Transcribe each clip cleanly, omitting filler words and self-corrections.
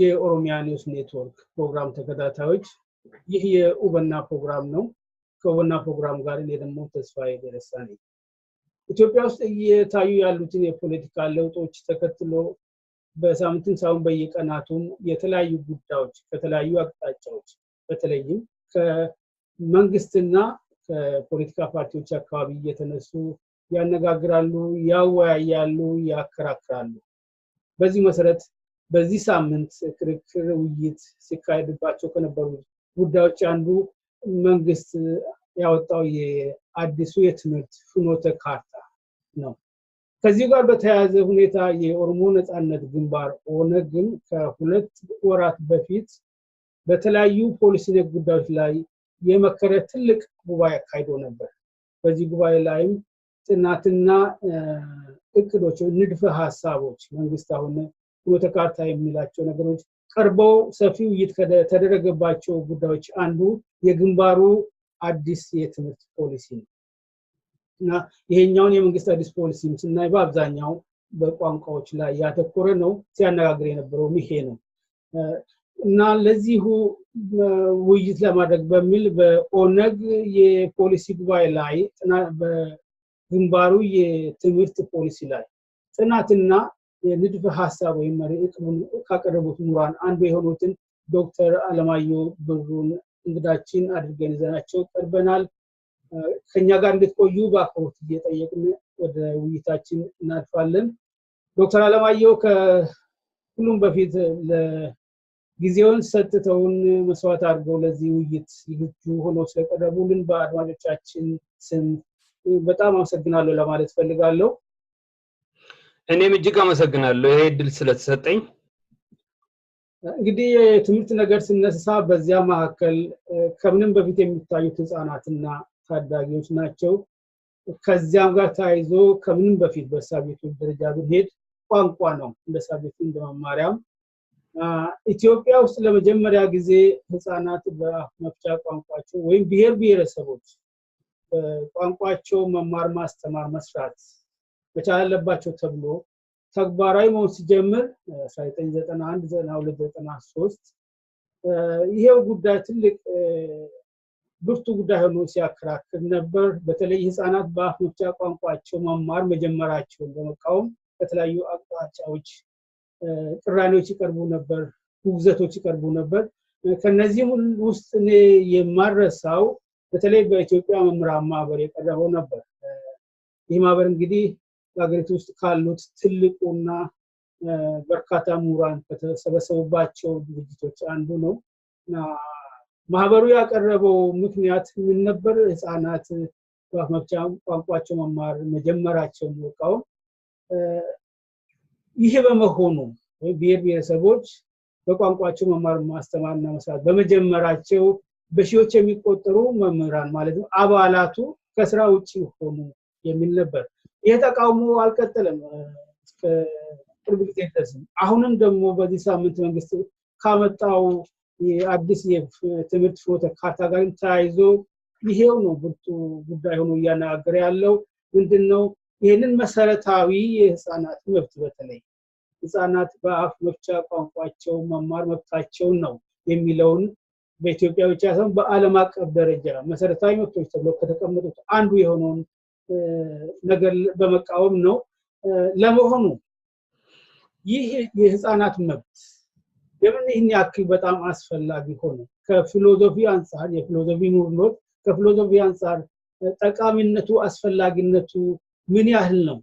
የኦሮሚያ ኒውስ ኔትወርክ ፕሮግራም ተከታታዮች ይህ የኡበና ፕሮግራም ነው። ከኡበና ፕሮግራም ጋር እኔ ደግሞ ተስፋዬ ደረሳ ነኝ። ኢትዮጵያ ውስጥ እየታዩ ያሉትን የፖለቲካ ለውጦች ተከትሎ በሳምንቱም ሳይሆን በየቀናቱም የተለያዩ ጉዳዮች ከተለያዩ አቅጣጫዎች በተለይም ከመንግስትና ከፖለቲካ ፓርቲዎች አካባቢ እየተነሱ ያነጋግራሉ፣ ያወያያሉ፣ ያከራክራሉ። በዚህ መሰረት በዚህ ሳምንት ክርክር ውይይት ሲካሄድባቸው ከነበሩ ጉዳዮች አንዱ መንግስት ያወጣው የአዲሱ የትምህርት ፍኖተ ካርታ ነው። ከዚህ ጋር በተያያዘ ሁኔታ የኦሮሞ ነጻነት ግንባር ኦነግን ከሁለት ወራት በፊት በተለያዩ ፖሊሲ ነክ ጉዳዮች ላይ የመከረ ትልቅ ጉባኤ አካሂዶ ነበር። በዚህ ጉባኤ ላይም ጥናትና እቅዶች፣ ንድፈ ሐሳቦች መንግስት አሁን ፍኖተ ካርታ የሚላቸው ነገሮች ቀርበው ሰፊ ውይይት ከተደረገባቸው ጉዳዮች አንዱ የግንባሩ አዲስ የትምህርት ፖሊሲ ነው እና ይሄኛውን የመንግስት አዲስ ፖሊሲ ስናይ በአብዛኛው በቋንቋዎች ላይ ያተኮረ ነው። ሲያነጋግር የነበረው ይሄ ነው እና ለዚሁ ውይይት ለማድረግ በሚል በኦነግ የፖሊሲ ጉባኤ ላይ በግንባሩ የትምህርት ፖሊሲ ላይ ጥናትና የንድፈ ሐሳብ ወይም መሪዕቱን ካቀረቡት ምሁራን አንዱ የሆኑትን ዶክተር አለማየሁ ብሩን እንግዳችን አድርገን ይዘናቸው ቀርበናል። ከኛ ጋር እንድትቆዩ በአክብሮት እየጠየቅን ወደ ውይይታችን እናልፋለን። ዶክተር አለማየሁ ከሁሉም በፊት ለጊዜውን ሰጥተውን መስዋዕት አድርገው ለዚህ ውይይት ዝግጁ ሆነው ስለቀረቡልን በአድማጮቻችን ስም በጣም አመሰግናለሁ ለማለት ፈልጋለሁ። እኔም እጅግ አመሰግናለሁ ይሄ እድል ስለተሰጠኝ። እንግዲህ የትምህርት ነገር ሲነሳ በዚያ መካከል ከምንም በፊት የሚታዩት ህፃናትና ታዳጊዎች ናቸው። ከዚያም ጋር ተያይዞ ከምንም በፊት በሳቤቱ ደረጃ ብንሄድ ቋንቋ ነው እንደ ሳቤቱ እንደመማሪያም። ኢትዮጵያ ውስጥ ለመጀመሪያ ጊዜ ህፃናት በአፍ መፍቻ ቋንቋቸው ወይም ብሔር ብሔረሰቦች ቋንቋቸው መማር ማስተማር መስራት መቻል አለባቸው ተብሎ ተግባራዊ መሆን ሲጀምር 1991 92 93 ይሄው ጉዳይ ትልቅ ብርቱ ጉዳይ ሆኖ ሲያከራክር ነበር። በተለይ ህፃናት በአፍ መፍቻ ቋንቋቸው መማር መጀመራቸውን በመቃወም ከተለያዩ አቅጣጫዎች ቅራኔዎች ይቀርቡ ነበር፣ ውግዘቶች ይቀርቡ ነበር። ከነዚህም ውስጥ እኔ የማረሳው በተለይ በኢትዮጵያ መምህራን ማህበር የቀረበው ነበር። ይህ ማህበር እንግዲህ በአገሪቱ ውስጥ ካሉት ትልቁና በርካታ ምሁራን ከተሰበሰቡባቸው ድርጅቶች አንዱ ነው እና ማህበሩ ያቀረበው ምክንያት ምን ነበር? ህፃናት በአፍ መፍቻ ቋንቋቸው መማር መጀመራቸውን መቃወም። ይሄ በመሆኑ ብሔር ብሔረሰቦች በቋንቋቸው መማር ማስተማርና መስራት በመጀመራቸው በሺዎች የሚቆጠሩ መምህራን ማለት ነው አባላቱ ከስራ ውጪ ሆኑ የሚል ነበር። ይሄ ተቃውሞ አልቀጠለም እስከ ቅርብ ጊዜ ድረስ። አሁንም ደግሞ በዚህ ሳምንት መንግስት ካመጣው የአዲስ የትምህርት ፍኖተ ካርታ ጋር ተያይዞ ይሄው ነው ብርቱ ጉዳይ ሆኖ እያነጋገረ ያለው። ምንድነው? ይሄንን መሰረታዊ የህፃናት መብት በተለይ ህፃናት በአፍ መፍቻ ቋንቋቸው መማር መብታቸው ነው የሚለውን በኢትዮጵያ ብቻ ሳይሆን በዓለም አቀፍ ደረጃ መሰረታዊ መብቶች ተብለው ከተቀመጡት አንዱ የሆነውን ነገር በመቃወም ነው። ለመሆኑ ይህ የህፃናት መብት ለምን ይህን ያክል በጣም አስፈላጊ ሆነ? ከፊሎሶፊ አንፃር የፊሎሶፊ ምሁራኖች ከፊሎሶፊ አንፃር ጠቃሚነቱ አስፈላጊነቱ ምን ያህል ነው?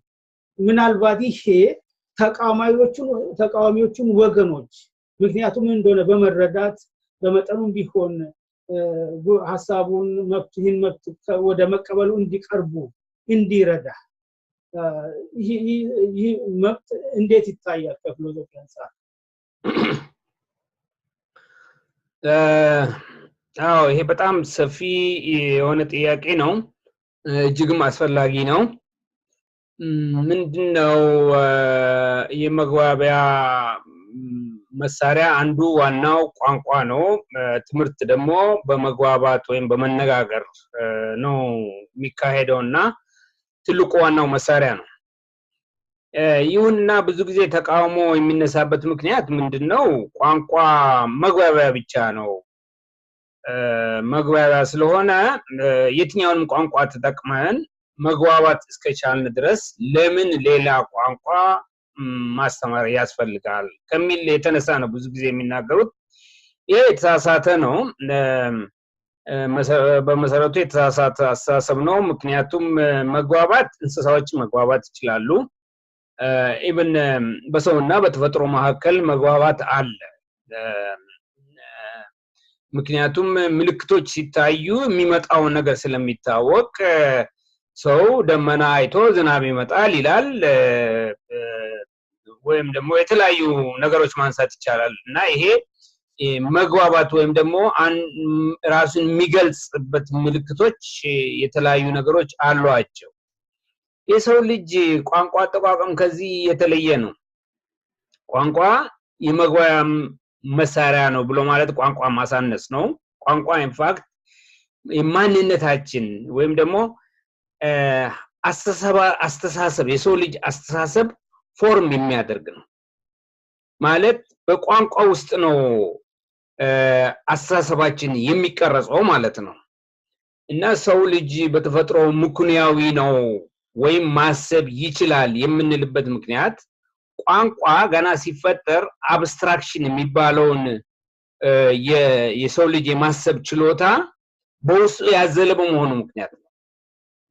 ምናልባት ይሄ ተቃዋሚዎቹን ወገኖች ምክንያቱም እንደሆነ በመረዳት በመጠኑም ቢሆን ሐሳቡን መብትህን መብት ወደ መቀበሉ እንዲቀርቡ እንዲረዳ ይህ መብት እንዴት ይታያል ከፊሎሶፊ አንፃር? አዎ ይሄ በጣም ሰፊ የሆነ ጥያቄ ነው፣ እጅግም አስፈላጊ ነው። ምንድነው የመግባቢያ መሳሪያ? አንዱ ዋናው ቋንቋ ነው። ትምህርት ደግሞ በመግባባት ወይም በመነጋገር ነው የሚካሄደውና ትልቁ ዋናው መሳሪያ ነው። ይሁንና ብዙ ጊዜ ተቃውሞ የሚነሳበት ምክንያት ምንድነው? ቋንቋ መግባቢያ ብቻ ነው። መግባቢያ ስለሆነ የትኛውንም ቋንቋ ተጠቅመን መግባባት እስከቻልን ድረስ ለምን ሌላ ቋንቋ ማስተማር ያስፈልጋል ከሚል የተነሳ ነው ብዙ ጊዜ የሚናገሩት። ይሄ የተሳሳተ ነው። በመሰረቱ የተሳሳተ አስተሳሰብ ነው። ምክንያቱም መግባባት እንስሳዎች መግባባት ይችላሉ። ኢቭን በሰውና በተፈጥሮ መካከል መግባባት አለ። ምክንያቱም ምልክቶች ሲታዩ የሚመጣው ነገር ስለሚታወቅ ሰው ደመና አይቶ ዝናብ ይመጣል ይላል፣ ወይም ደግሞ የተለያዩ ነገሮች ማንሳት ይቻላል። እና ይሄ መግባባት ወይም ደግሞ ራሱን የሚገልጽበት ምልክቶች የተለያዩ ነገሮች አሏቸው። የሰው ልጅ ቋንቋ አጠቃቀም ከዚህ የተለየ ነው። ቋንቋ የመግባቢያ መሳሪያ ነው ብሎ ማለት ቋንቋ ማሳነስ ነው። ቋንቋ ኢንፋክት የማንነታችን ወይም ደግሞ አስተሳሰብ የሰው ልጅ አስተሳሰብ ፎርም የሚያደርግ ነው ማለት በቋንቋ ውስጥ ነው አስተሳሰባችን የሚቀረጸው ማለት ነው። እና ሰው ልጅ በተፈጥሮ ምክንያዊ ነው ወይም ማሰብ ይችላል የምንልበት ምክንያት ቋንቋ ገና ሲፈጠር አብስትራክሽን የሚባለውን የሰው ልጅ የማሰብ ችሎታ በውስጡ ያዘለ በመሆኑ ምክንያት ነው።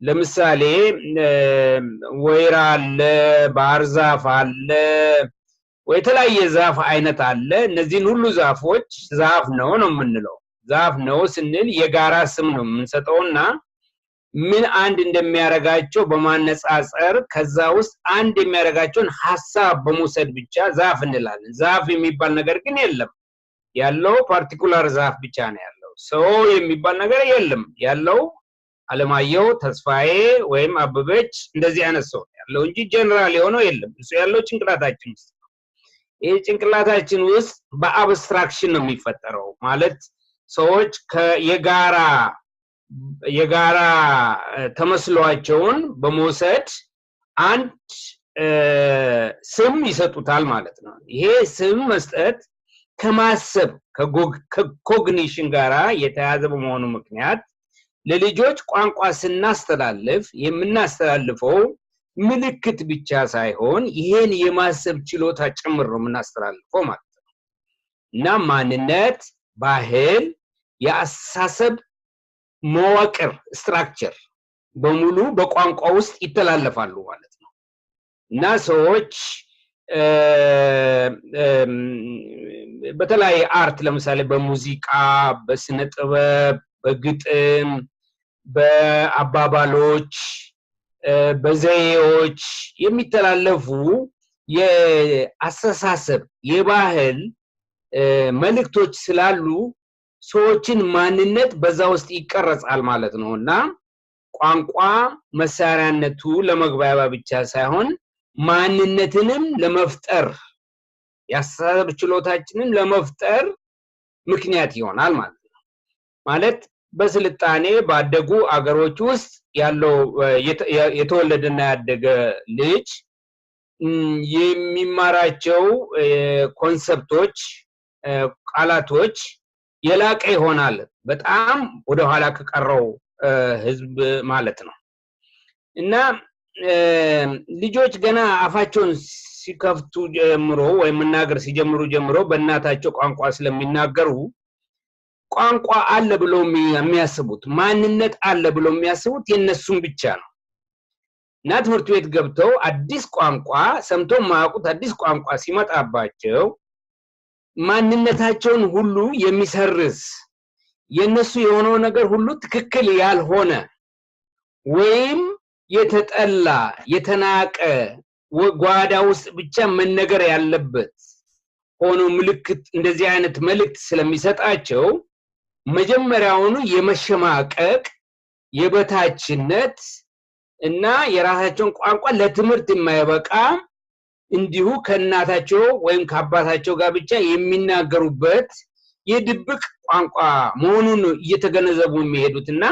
ለምሳሌ ወይራ አለ፣ ባህር ዛፍ አለ፣ ወይ የተለያየ ዛፍ አይነት አለ። እነዚህን ሁሉ ዛፎች ዛፍ ነው የምንለው። ዛፍ ነው ስንል የጋራ ስም ነው የምንሰጠውና ምን አንድ እንደሚያረጋቸው በማነጻጸር ከዛ ውስጥ አንድ የሚያረጋቸውን ሐሳብ በመውሰድ ብቻ ዛፍ እንላለን። ዛፍ የሚባል ነገር ግን የለም። ያለው ፓርቲኩላር ዛፍ ብቻ ነው ያለው። ሰው የሚባል ነገር የለም። ያለው አለማየሁ፣ ተስፋዬ ወይም አበበች እንደዚህ አይነት ሰው ያለው እንጂ ጀነራል የሆነው የለም። እሱ ያለው ጭንቅላታችን ውስጥ ነው። ይሄ ጭንቅላታችን ውስጥ በአብስትራክሽን ነው የሚፈጠረው። ማለት ሰዎች የጋራ ተመስሏቸውን በመውሰድ አንድ ስም ይሰጡታል ማለት ነው። ይሄ ስም መስጠት ከማሰብ ከኮግኒሽን ጋራ የተያዘ በመሆኑ ምክንያት ለልጆች ቋንቋ ስናስተላልፍ የምናስተላልፈው ምልክት ብቻ ሳይሆን ይሄን የማሰብ ችሎታ ጭምር ነው የምናስተላልፈው ማለት ነው። እና ማንነት፣ ባህል፣ የአስተሳሰብ መዋቅር ስትራክቸር በሙሉ በቋንቋ ውስጥ ይተላለፋሉ ማለት ነው። እና ሰዎች በተለያየ አርት ለምሳሌ በሙዚቃ፣ በስነ ጥበብ፣ በግጥም፣ በአባባሎች፣ በዘዬዎች የሚተላለፉ የአስተሳሰብ የባህል መልእክቶች ስላሉ ሰዎችን ማንነት በዛ ውስጥ ይቀረጻል ማለት ነው። እና ቋንቋ መሳሪያነቱ ለመግባቢያ ብቻ ሳይሆን ማንነትንም ለመፍጠር የአስተሳሰብ ችሎታችንን ለመፍጠር ምክንያት ይሆናል ማለት ነው። ማለት በስልጣኔ ባደጉ አገሮች ውስጥ ያለው የተወለደና ያደገ ልጅ የሚማራቸው ኮንሰፕቶች፣ ቃላቶች የላቀ ይሆናል በጣም ወደ ኋላ ከቀረው ህዝብ ማለት ነው። እና ልጆች ገና አፋቸውን ሲከፍቱ ጀምሮ ወይ መናገር ሲጀምሩ ጀምሮ በእናታቸው ቋንቋ ስለሚናገሩ ቋንቋ አለ ብሎ የሚያስቡት ማንነት አለ ብሎ የሚያስቡት የነሱን ብቻ ነው። እና ትምህርት ቤት ገብተው አዲስ ቋንቋ ሰምተው ማያውቁት አዲስ ቋንቋ ሲመጣባቸው ማንነታቸውን ሁሉ የሚሰርዝ የነሱ የሆነው ነገር ሁሉ ትክክል ያልሆነ ወይም የተጠላ የተናቀ ጓዳ ውስጥ ብቻ መነገር ያለበት ሆኖ ምልክት እንደዚህ አይነት መልእክት ስለሚሰጣቸው መጀመሪያውኑ የመሸማቀቅ የበታችነት እና የራሳቸውን ቋንቋ ለትምህርት የማይበቃ እንዲሁ ከእናታቸው ወይም ከአባታቸው ጋር ብቻ የሚናገሩበት የድብቅ ቋንቋ መሆኑን እየተገነዘቡ የሚሄዱትና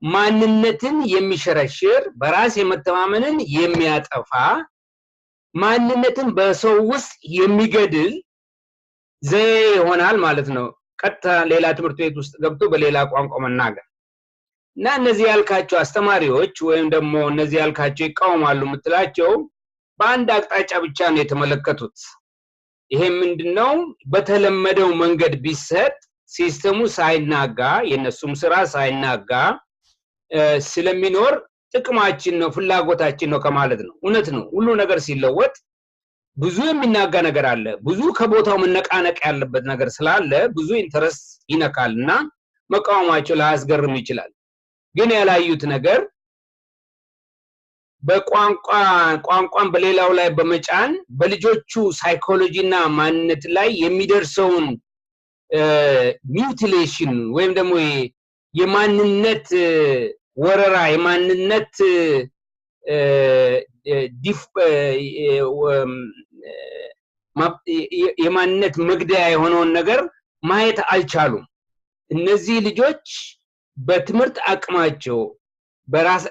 ማንነትን የሚሸረሽር በራስ የመተማመንን የሚያጠፋ ማንነትን በሰው ውስጥ የሚገድል ዘዬ ይሆናል ማለት ነው። ቀጥታ ሌላ ትምህርት ቤት ውስጥ ገብቶ በሌላ ቋንቋ መናገር እና እነዚህ ያልካቸው አስተማሪዎች ወይም ደግሞ እነዚህ ያልካቸው ይቃወማሉ የምትላቸው በአንድ አቅጣጫ ብቻ ነው የተመለከቱት። ይሄ ምንድነው? በተለመደው መንገድ ቢሰጥ ሲስተሙ ሳይናጋ የነሱም ስራ ሳይናጋ ስለሚኖር ጥቅማችን ነው ፍላጎታችን ነው ከማለት ነው። እውነት ነው። ሁሉ ነገር ሲለወጥ ብዙ የሚናጋ ነገር አለ። ብዙ ከቦታው መነቃነቅ ያለበት ነገር ስላለ ብዙ ኢንተረስት ይነካልና መቃወማቸው ላያስገርም ይችላል። ግን ያላዩት ነገር ቋንቋን በሌላው ላይ በመጫን በልጆቹ ሳይኮሎጂና ማንነት ላይ የሚደርሰውን ሚውቲሌሽን ወይም ደግሞ የማንነት ወረራ የማንነት የማንነት መግደያ የሆነውን ነገር ማየት አልቻሉም። እነዚህ ልጆች በትምህርት አቅማቸው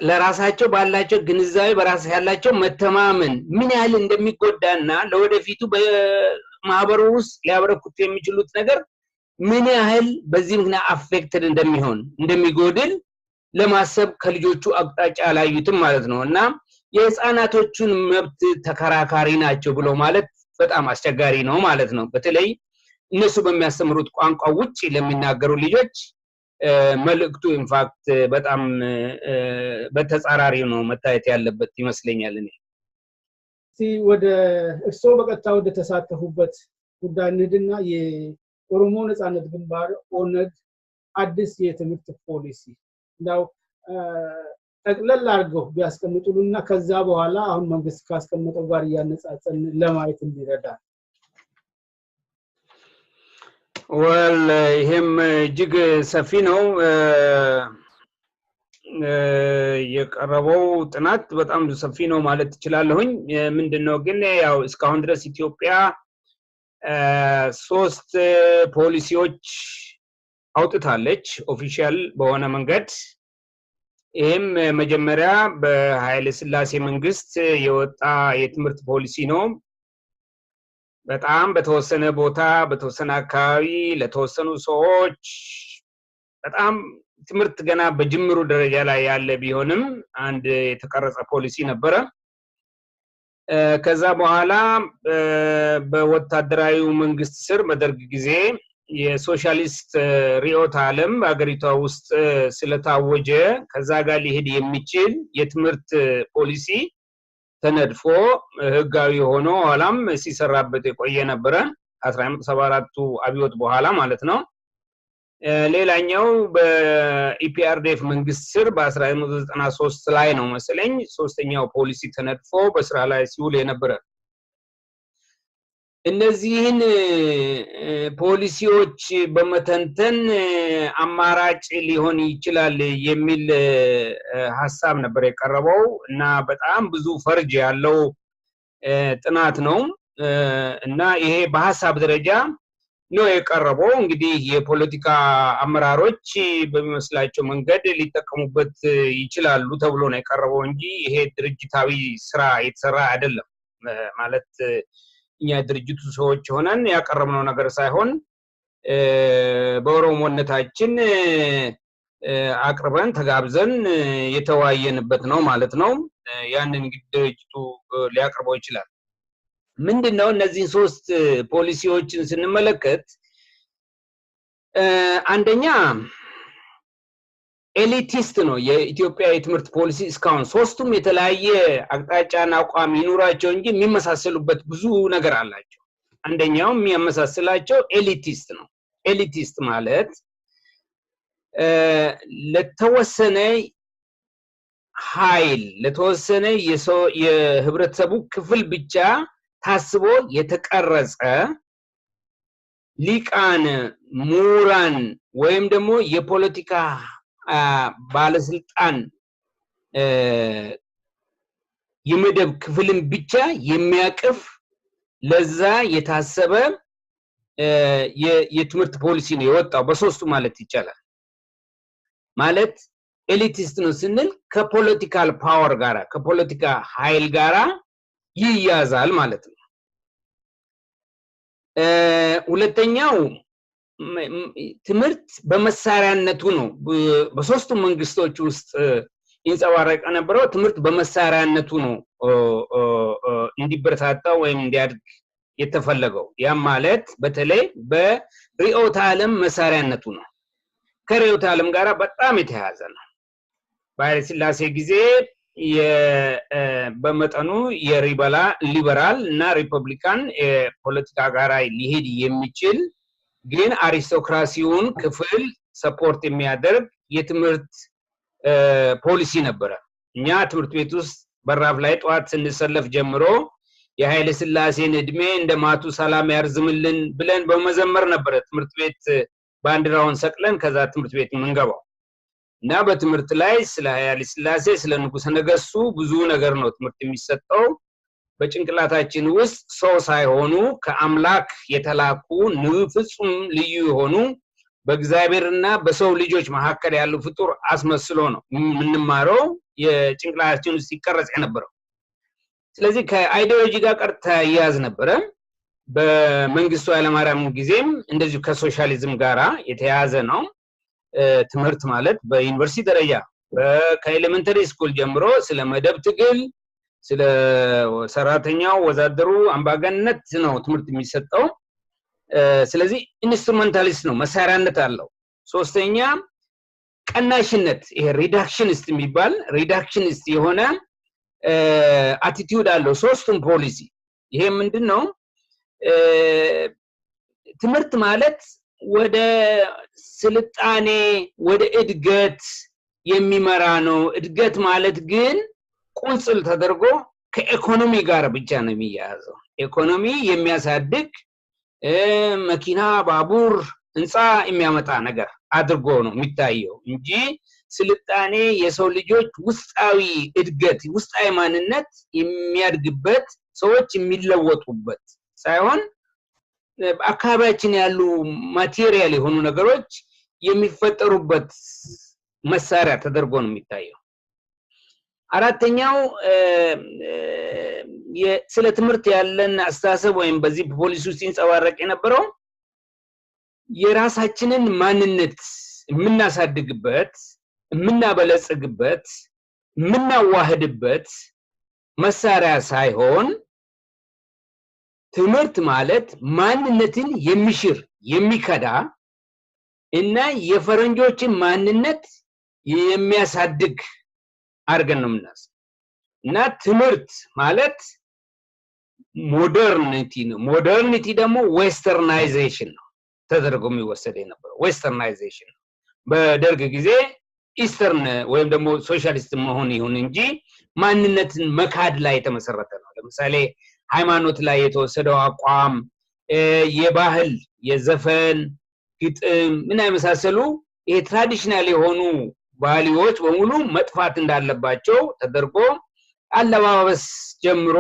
ለራሳቸው ባላቸው ግንዛቤ በራስ ያላቸው መተማመን ምን ያህል እንደሚጎዳና ለወደፊቱ በማህበሩ ውስጥ ሊያበረክቱ የሚችሉት ነገር ምን ያህል በዚህ ምክንያት አፌክትድ እንደሚጎድል ለማሰብ ከልጆቹ አቅጣጫ አላዩትም ማለት ነው። እና የህፃናቶቹን መብት ተከራካሪ ናቸው ብሎ ማለት በጣም አስቸጋሪ ነው ማለት ነው። በተለይ እነሱ በሚያስተምሩት ቋንቋ ውጪ ለሚናገሩ ልጆች መልእክቱ ኢንፋክት በጣም በተጻራሪ ነው መታየት ያለበት ይመስለኛል። እኔ ወደ እርሶ በቀጥታ ወደ ተሳተፉበት ጉዳይ እንሂድና የኦሮሞ ነጻነት ግንባር ኦነግ አዲስ የትምህርት ፖሊሲ ነው ጠቅለል አድርገው ቢያስቀምጡልና ከዛ በኋላ አሁን መንግስት ካስቀመጠው ጋር ያነጻጸን ለማየት እንዲረዳ። ይሄም እጅግ ሰፊ ነው። የቀረበው ጥናት በጣም ሰፊ ነው ማለት እችላለሁኝ። ምንድነው ግን ያው እስካሁን ድረስ ኢትዮጵያ 3 ፖሊሲዎች አውጥታለች ኦፊሻል በሆነ መንገድ። ይሄም መጀመሪያ በኃይለ ሥላሴ መንግስት የወጣ የትምህርት ፖሊሲ ነው። በጣም በተወሰነ ቦታ በተወሰነ አካባቢ ለተወሰኑ ሰዎች በጣም ትምህርት ገና በጅምሩ ደረጃ ላይ ያለ ቢሆንም አንድ የተቀረጸ ፖሊሲ ነበረ። ከዛ በኋላ በወታደራዊ መንግስት ስር በደርግ ጊዜ የሶሻሊስት ሪዮት ዓለም በአገሪቷ ውስጥ ስለታወጀ ከዛ ጋር ሊሄድ የሚችል የትምህርት ፖሊሲ ተነድፎ ህጋዊ ሆኖ ኋላም ሲሰራበት የቆየ ነበረ 1974 አብዮት በኋላ ማለት ነው። ሌላኛው በኢፒአርዲኤፍ መንግስት ስር በ1993 ላይ ነው መሰለኝ ሶስተኛው ፖሊሲ ተነድፎ በስራ ላይ ሲውል የነበረ። እነዚህን ፖሊሲዎች በመተንተን አማራጭ ሊሆን ይችላል የሚል ሐሳብ ነበር የቀረበው እና በጣም ብዙ ፈርጅ ያለው ጥናት ነው እና ይሄ በሐሳብ ደረጃ ነው የቀረበው። እንግዲህ የፖለቲካ አመራሮች በሚመስላቸው መንገድ ሊጠቀሙበት ይችላሉ ተብሎ ነው የቀረበው እንጂ ይሄ ድርጅታዊ ስራ የተሰራ አይደለም ማለት እኛ ድርጅቱ ሰዎች ሆነን ያቀረብነው ነገር ሳይሆን በኦሮሞነታችን አቅርበን ተጋብዘን የተዋየንበት ነው ማለት ነው። ያንን ድርጅቱ ሊያቀርበው ይችላል። ምንድነው እነዚህ 3 ፖሊሲዎችን ስንመለከት አንደኛ ኤሊቲስት ነው የኢትዮጵያ የትምህርት ፖሊሲ። እስካሁን 3ቱም የተለያየ አቅጣጫና አቋም ይኑራቸው እንጂ የሚመሳሰሉበት ብዙ ነገር አላቸው። አንደኛው የሚያመሳስላቸው ኤሊቲስት ነው። ኤሊቲስት ማለት ለተወሰነ ኃይል ለተወሰነ የህብረተሰቡ ክፍል ብቻ ታስቦ የተቀረጸ ሊቃን ምሁራን ወይም ደግሞ የፖለቲካ ባለስልጣን የመደብ ክፍልን ብቻ የሚያቅፍ ለዛ የታሰበ የትምህርት ፖሊሲ ነው የወጣው በሶስቱ ማለት ይቻላል። ማለት ኤሊቲስት ነው ስንል ከፖለቲካል ፓወር ጋራ ከፖለቲካ ኃይል ጋራ ይያዛል ማለት ነው። ሁለተኛው ትምህርት በመሳሪያነቱ ነው። በሶስቱ መንግስቶች ውስጥ ይንጸባረቅ የነበረው ትምህርት በመሳሪያነቱ ነው እንዲበረታታ ወይም እንዲያድግ የተፈለገው። ያም ማለት በተለይ በርዕዮተ ዓለም መሳሪያነቱ ነው። ከርዕዮተ ዓለም ጋራ በጣም የተያያዘ ነው። በኃይለ ሥላሴ ጊዜ በመጠኑ የሊበራል እና ሪፐብሊካን ፖለቲካ ጋራ ሊሄድ የሚችል ግን አሪስቶክራሲውን ክፍል ሰፖርት የሚያደርግ የትምህርት ፖሊሲ ነበረ። እኛ ትምህርት ቤት ውስጥ በራፍ ላይ ጧት ስንሰለፍ ጀምሮ የኃይለ ሥላሴን እድሜ እንደማቱ ሰላም ያርዝምልን ብለን በመዘመር ነበር ትምህርት ቤት ባንዲራውን ሰቅለን ከዛ ትምህርት ቤት የምንገባው። እና በትምህርት ላይ ስለ ኃይለ ሥላሴ ስለ ንጉሠ ነገሥቱ ብዙ ነገር ነው ትምህርት የሚሰጠው። በጭንቅላታችን ውስጥ ሰው ሳይሆኑ ከአምላክ የተላኩ ፍጹም ልዩ የሆኑ በእግዚአብሔርና በሰው ልጆች መካከል ያሉ ፍጡር አስመስሎ ነው የምንማረው የጭንቅላታችን ውስጥ ይቀረጽ የነበረው። ስለዚህ ከአይዲዮሎጂ ጋር ቀጥታ ያያዝ ነበረ። በመንግስቱ ኃይለማርያም ጊዜም እንደዚሁ ከሶሻሊዝም ጋራ የተያያዘ ነው። ትምህርት ማለት በዩኒቨርሲቲ ደረጃ ከኤሌመንተሪ ስኩል ጀምሮ ስለ መደብ ትግል፣ ስለ ሰራተኛው ወዛደሩ አምባገነንነት ነው ትምህርት የሚሰጠው። ስለዚህ ኢንስትሩሜንታሊስት ነው፣ መሳሪያነት አለው። ሶስተኛ ቀናሽነት፣ ይሄ ሪዳክሽኒስት የሚባል ሪዳክሽኒስት የሆነ አቲቲዩድ አለው ሶስቱም ፖሊሲ። ይሄ ምንድነው? ትምህርት ማለት ወደ ስልጣኔ ወደ እድገት የሚመራ ነው። እድገት ማለት ግን ቁንጽል ተደርጎ ከኢኮኖሚ ጋር ብቻ ነው የሚያያዘው። ኢኮኖሚ የሚያሳድግ መኪና፣ ባቡር፣ ህንፃ የሚያመጣ ነገር አድርጎ ነው የሚታየው እንጂ ስልጣኔ የሰው ልጆች ውስጣዊ እድገት ውስጣዊ ማንነት የሚያድግበት ሰዎች የሚለወጡበት ሳይሆን አካባቢያችን ያሉ ማቴሪያል የሆኑ ነገሮች የሚፈጠሩበት መሳሪያ ተደርጎ ነው የሚታየው። አራተኛው ስለ ትምህርት ያለን አስተሳሰብ ወይም በዚህ ፖሊሲ ውስጥ ይንጸባረቅ የነበረው የራሳችንን ማንነት የምናሳድግበት፣ የምናበለጽግበት፣ የምናዋህድበት መሳሪያ ሳይሆን ትምህርት ማለት ማንነትን የሚሽር የሚከዳ እና የፈረንጆችን ማንነት የሚያሳድግ አድርገን ነው የምናስበው። እና ትምህርት ማለት ሞደርኒቲ ነው። ሞደርኒቲ ደግሞ ዌስተርናይዜሽን ነው ተደርጎ የሚወሰድ የነበረው ዌስተርናይዜሽን ነው። በደርግ ጊዜ ኢስተርን ወይም ደግሞ ሶሻሊስት መሆን ይሁን እንጂ ማንነትን መካድ ላይ የተመሰረተ ነው። ለምሳሌ ሃይማኖት ላይ የተወሰደው አቋም፣ የባህል የዘፈን ግጥም ምን አይመሳሰሉ ይሄ ትራዲሽናል የሆኑ ባህሎች በሙሉ መጥፋት እንዳለባቸው ተደርጎ አለባበስ ጀምሮ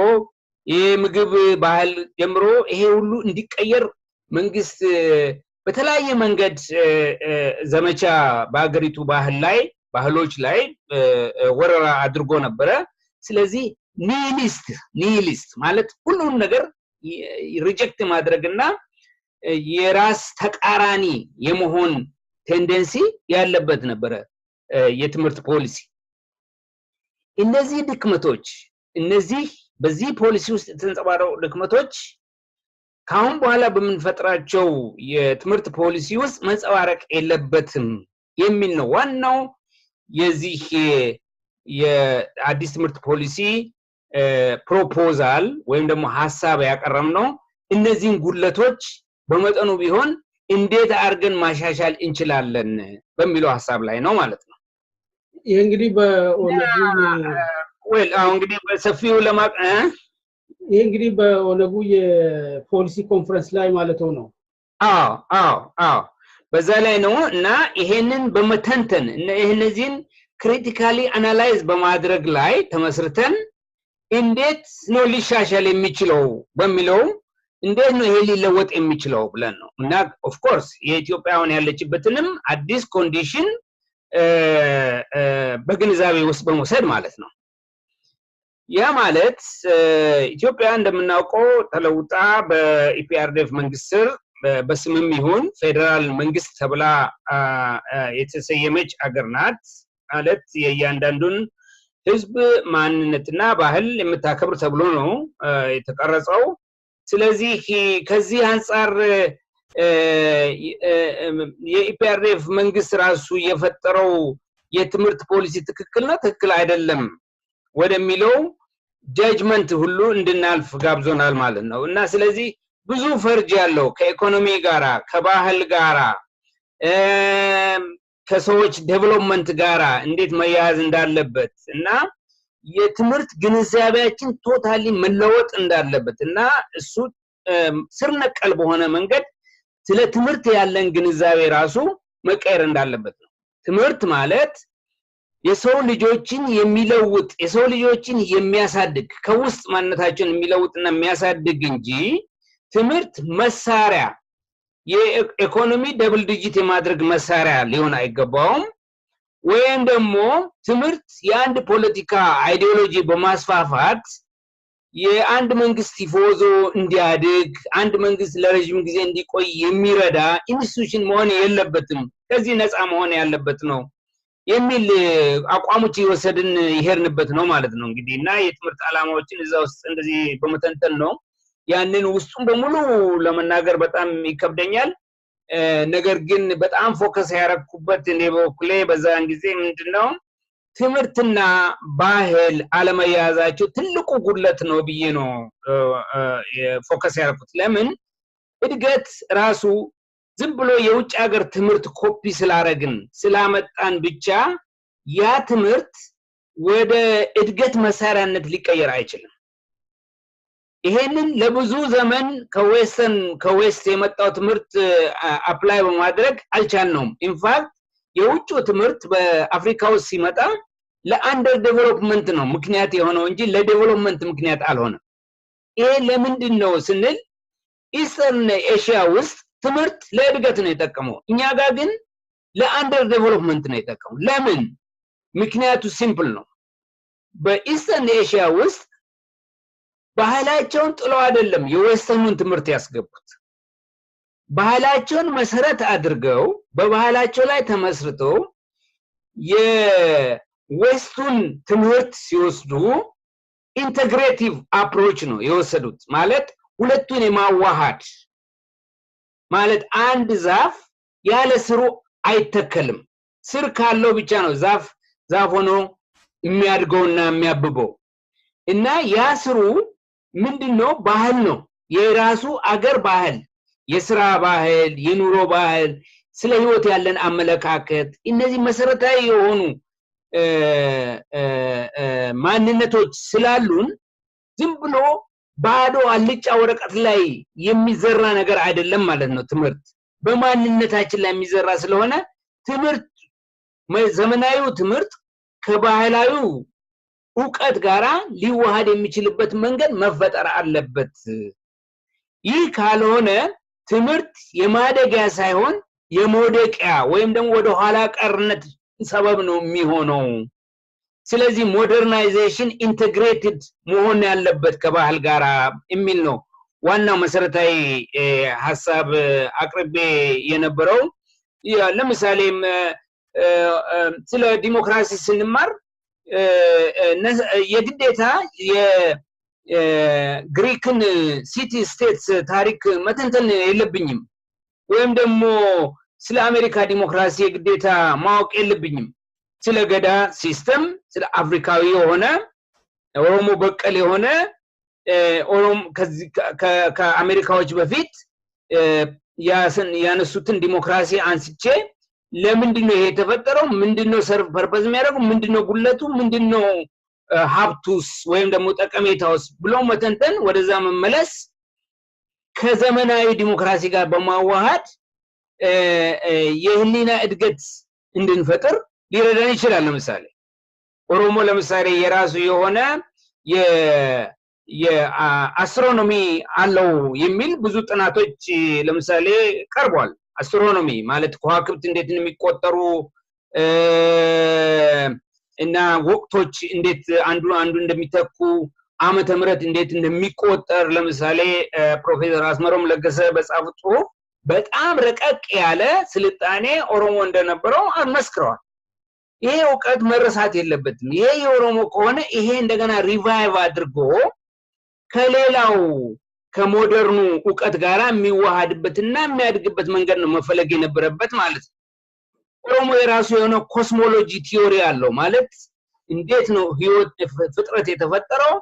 የምግብ ባህል ጀምሮ ይሄ ሁሉ እንዲቀየር መንግስት በተለያየ መንገድ ዘመቻ በአገሪቱ ባህሎች ላይ ወረራ አድርጎ ነበረ። ስለዚህ ኒሂሊስት ማለት ሁሉም ነገር ሪጀክት ማድረግና የራስ ተቃራኒ የመሆን ቴንደንሲ ያለበት ነበረ የትምህርት ፖሊሲ። እነዚህ ድክመቶች በዚህ ፖሊሲ ውስጥ የተንጸባረቁ ድክመቶች ካሁን በኋላ በምንፈጥራቸው የትምህርት ፖሊሲ ውስጥ መንጸባረቅ የለበትም የሚል ነው ዋናው የዚህ የአዲስ ትምህርት ፖሊሲ ፕሮፖዛል ወይም ደግሞ ሐሳብ ያቀረብነው። እነዚህን ጉድለቶች በመጠኑ ቢሆን እንዴት አድርገን ማሻሻል እንችላለን በሚለው ሐሳብ ላይ ነው ማለት ነው። ይሄ እንግዲህ በኦነጉ የፖሊሲ ኮንፈረንስ ላይ ማለት ነው አዎ በዛ ላይ ነው እና ይሄንን በመተንተን እነዚህን ክሪቲካሊ አናላይዝ በማድረግ ላይ ተመስርተን እንዴት ነው ሊሻሻል የሚችለው በሚለው እንዴት ነው ይሄ ሊለወጥ የሚችለው ብለን ነው እና ኦፍ ኮርስ የኢትዮጵያውን ያለችበትንም አዲስ ኮንዲሽን በግንዛቤ ውስጥ በመውሰድ ማለት ነው ያ ማለት ኢትዮጵያ እንደምናውቀው ተለውጣ በኢፒአርዲኤፍ መንግስት ስር በስምም ይሁን ፌደራል መንግስት ተብላ የተሰየመች አገር ናት ማለት የእያንዳንዱን ህዝብ ማንነትና ባህል የምታከብር ተብሎ ነው የተቀረጸው ስለዚህ ከዚህ አንፃር የኢፒአርዲኤፍ መንግስት ራሱ የፈጠረው የትምህርት ፖሊሲ ትክክል ነው ትክክል አይደለም ወደሚለው ጃጅመንት ሁሉ እንድናልፍ ጋብዞናል ማለት ነው እና ስለዚህ ብዙ ፈርጅ ያለው ከኢኮኖሚ ጋራ ከባህል ጋራ ከሰዎች ዴቨሎፕመንት ጋራ እንዴት መያዝ እንዳለበት እና የትምህርት ግንዛቤያችን ቶታሊ መለወጥ እንዳለበት እና እሱ ስር ነቀል በሆነ መንገድ ስለ ትምህርት ያለን ግንዛቤ ራሱ መቀየር እንዳለበት ነው ትምህርት ማለት የሰው ልጆችን የሚለውጥ የሰው ልጆችን የሚያሳድግ ከውስጥ ማንነታቸውን የሚለውጥና የሚያሳድግ እንጂ ትምህርት መሳሪያ የኢኮኖሚ ደብል ዲጂት የማድረግ መሳሪያ ሊሆን አይገባውም ወይም ደግሞ ትምህርት የአንድ ፖለቲካ አይዲዮሎጂ በማስፋፋት የአንድ መንግስት ይፎዞ እንዲያድግ አንድ መንግስት ለረጅም ጊዜ እንዲቆይ የሚረዳ ኢንስቲትዩሽን መሆን የለበትም ከዚህ ነፃ መሆን ያለበት ነው የሚል አቋሞች ይወሰድን ይሄርንበት ነው ማለት ነው እንግዲህ እና የትምህርት ዓላማዎችን እዛ ውስጥ እንደዚህ በመተንተን ነው ያንን ውስጡን በሙሉ ለመናገር በጣም ይከብደኛል ነገር ግን በጣም ፎከስ ያረኩበት እኔ በኩሌ በዛን ጊዜ ምንድነው ትምህርትና ባህል አለመያዛቸው ትልቁ ጉድለት ነው ብዬ ነው ፎከስ ያረኩት ለምን እድገት ራሱ ዝም ብሎ የውጭ ሀገር ትምህርት ኮፒ ስላረግን ስላመጣን ብቻ ያ ትምህርት ወደ እድገት መሳሪያነት ሊቀየር አይችልም ይሄንን ለብዙ ዘመን ከዌስት የመጣው ትምህርት አፕላይ በማድረግ አልቻልነውም ኢንፋክት የውጭ ትምህርት በአፍሪካ ውስጥ ሲመጣ ለአንደር ዴቨሎፕመንት ነው ምክንያት የሆነው እንጂ ለዴቨሎፕመንት ምክንያት አልሆነም ይሄ ለምንድን ነው ስንል ኢስተርን ኤሽያ ውስጥ ትምህርት ለእድገት ነው የጠቀመው እኛ ጋር ግን ለአንደር ዴቨሎፕመንት ነው የጠቀመው ለምን ምክንያቱ ሲምፕል ነው በኢስተርን ኤሽያ ውስጥ ባህላቸውን ጥለው አይደለም የዌስተርኑን ትምህርት ያስገቡት ባህላቸውን መሰረት አድርገው በባህላቸው ላይ ተመስርተው የዌስቱን ትምህርት ሲወስዱ ኢንተግሬቲቭ አፕሮች ነው የወሰዱት ማለት ሁለቱን የማዋሃድ ማለት አንድ ዛፍ ያለ ስሩ አይተከልም ስር ካለው ብቻ ነው ዛፍ ሆኖ የሚያድገውና የሚያብበው እና ያ ስሩ ምንድነው ባህል ነው የራሱ አገር ባህል የሥራ ባህል የኑሮ ባህል ስለ ህይወት ያለን አመለካከት እነዚህ መሰረታዊ የሆኑ ማንነቶች ስላሉን ዝም ብሎ ባዶ አልጫ ወረቀት ላይ የሚዘራ ነገር አይደለም ማለት ነው ትምህርት በማንነታችን ላይ የሚዘራ ስለሆነ ትምህርት ዘመናዊው ትምህርት ከባህላዊው ዕውቀት ጋራ ሊዋሃድ የሚችልበት መንገድ መፈጠር አለበት ይህ ካልሆነ ትምህርት የማደጊያ ሳይሆን የሞደቂያ ወይም ደግሞ ወደ ኋላ ቀርነት ሰበብ ነው የሚሆነው ስለዚህ ሞደርናይዜሽን ኢንተግሬትድ መሆን ያለበት ከባህል ጋራ የሚል ነው ዋናው መሰረታዊ ሐሳብ አቅርቤ የነበረው ለምሳሌ ስለ ዲሞክራሲ ስንማር የግዴታ የግሪክን ሲቲ ስቴትስ ታሪክ መተንተን የለብኝም ወይም ደግሞ ስለ አሜሪካ ዲሞክራሲ የግዴታ ማወቅ የለብኝም ስለ ገዳ ሲስተም ስለ አፍሪካዊ የሆነ ኦሮሞ በቀል የሆነ ኦሮሞ ከአሜሪካዎች በፊት ያነሱትን ዲሞክራሲ አንስቼ ለምንድነው ይሄ የተፈጠረው ምንድነው ሰርቭ ፐርፐዝ የሚያደርገው ምንድነው ጉለቱ ምንድነው ሀብቱስ ወይም ደግሞ ጠቀሜታውስ ብሎ መተንተን ወደዛ መመለስ ከዘመናዊ ዲሞክራሲ ጋር በማዋሃድ የህሊና እድገት እንድንፈጥር ሊረዳን ይችላል። ለምሳሌ ኦሮሞ ለምሳሌ የራሱ የሆነ የአስትሮኖሚ አለው የሚል ብዙ ጥናቶች ለምሳሌ ቀርቧል። አስትሮኖሚ ማለት ከዋክብት እንዴት እንደሚቆጠሩ እና ወቅቶች እንዴት አንዱ እንደሚተኩ ዓመተ ምህረት እንዴት እንደሚቆጠር ለምሳሌ ፕሮፌሰር አስመሮም ለገሰ በጻፉት ጽሑፍ በጣም ረቀቅ ያለ ስልጣኔ ኦሮሞ እንደነበረው አመስክረዋል። ይሄ ዕውቀት መረሳት የለበትም። ይሄ የኦሮሞ ከሆነ ይሄ እንደገና ሪቫይቭ አድርጎ ከሌላው ከሞደርኑ ዕውቀት ጋር የሚዋሃድበትና የሚያድግበት መንገድ ነው መፈለግ የነበረበት ማለት ነው። ኦሮሞ የራሱ የሆነ ኮስሞሎጂ ቲዮሪ አለው። ማለት እንዴት ነው ህይወት ፍጥረት የተፈጠረው፣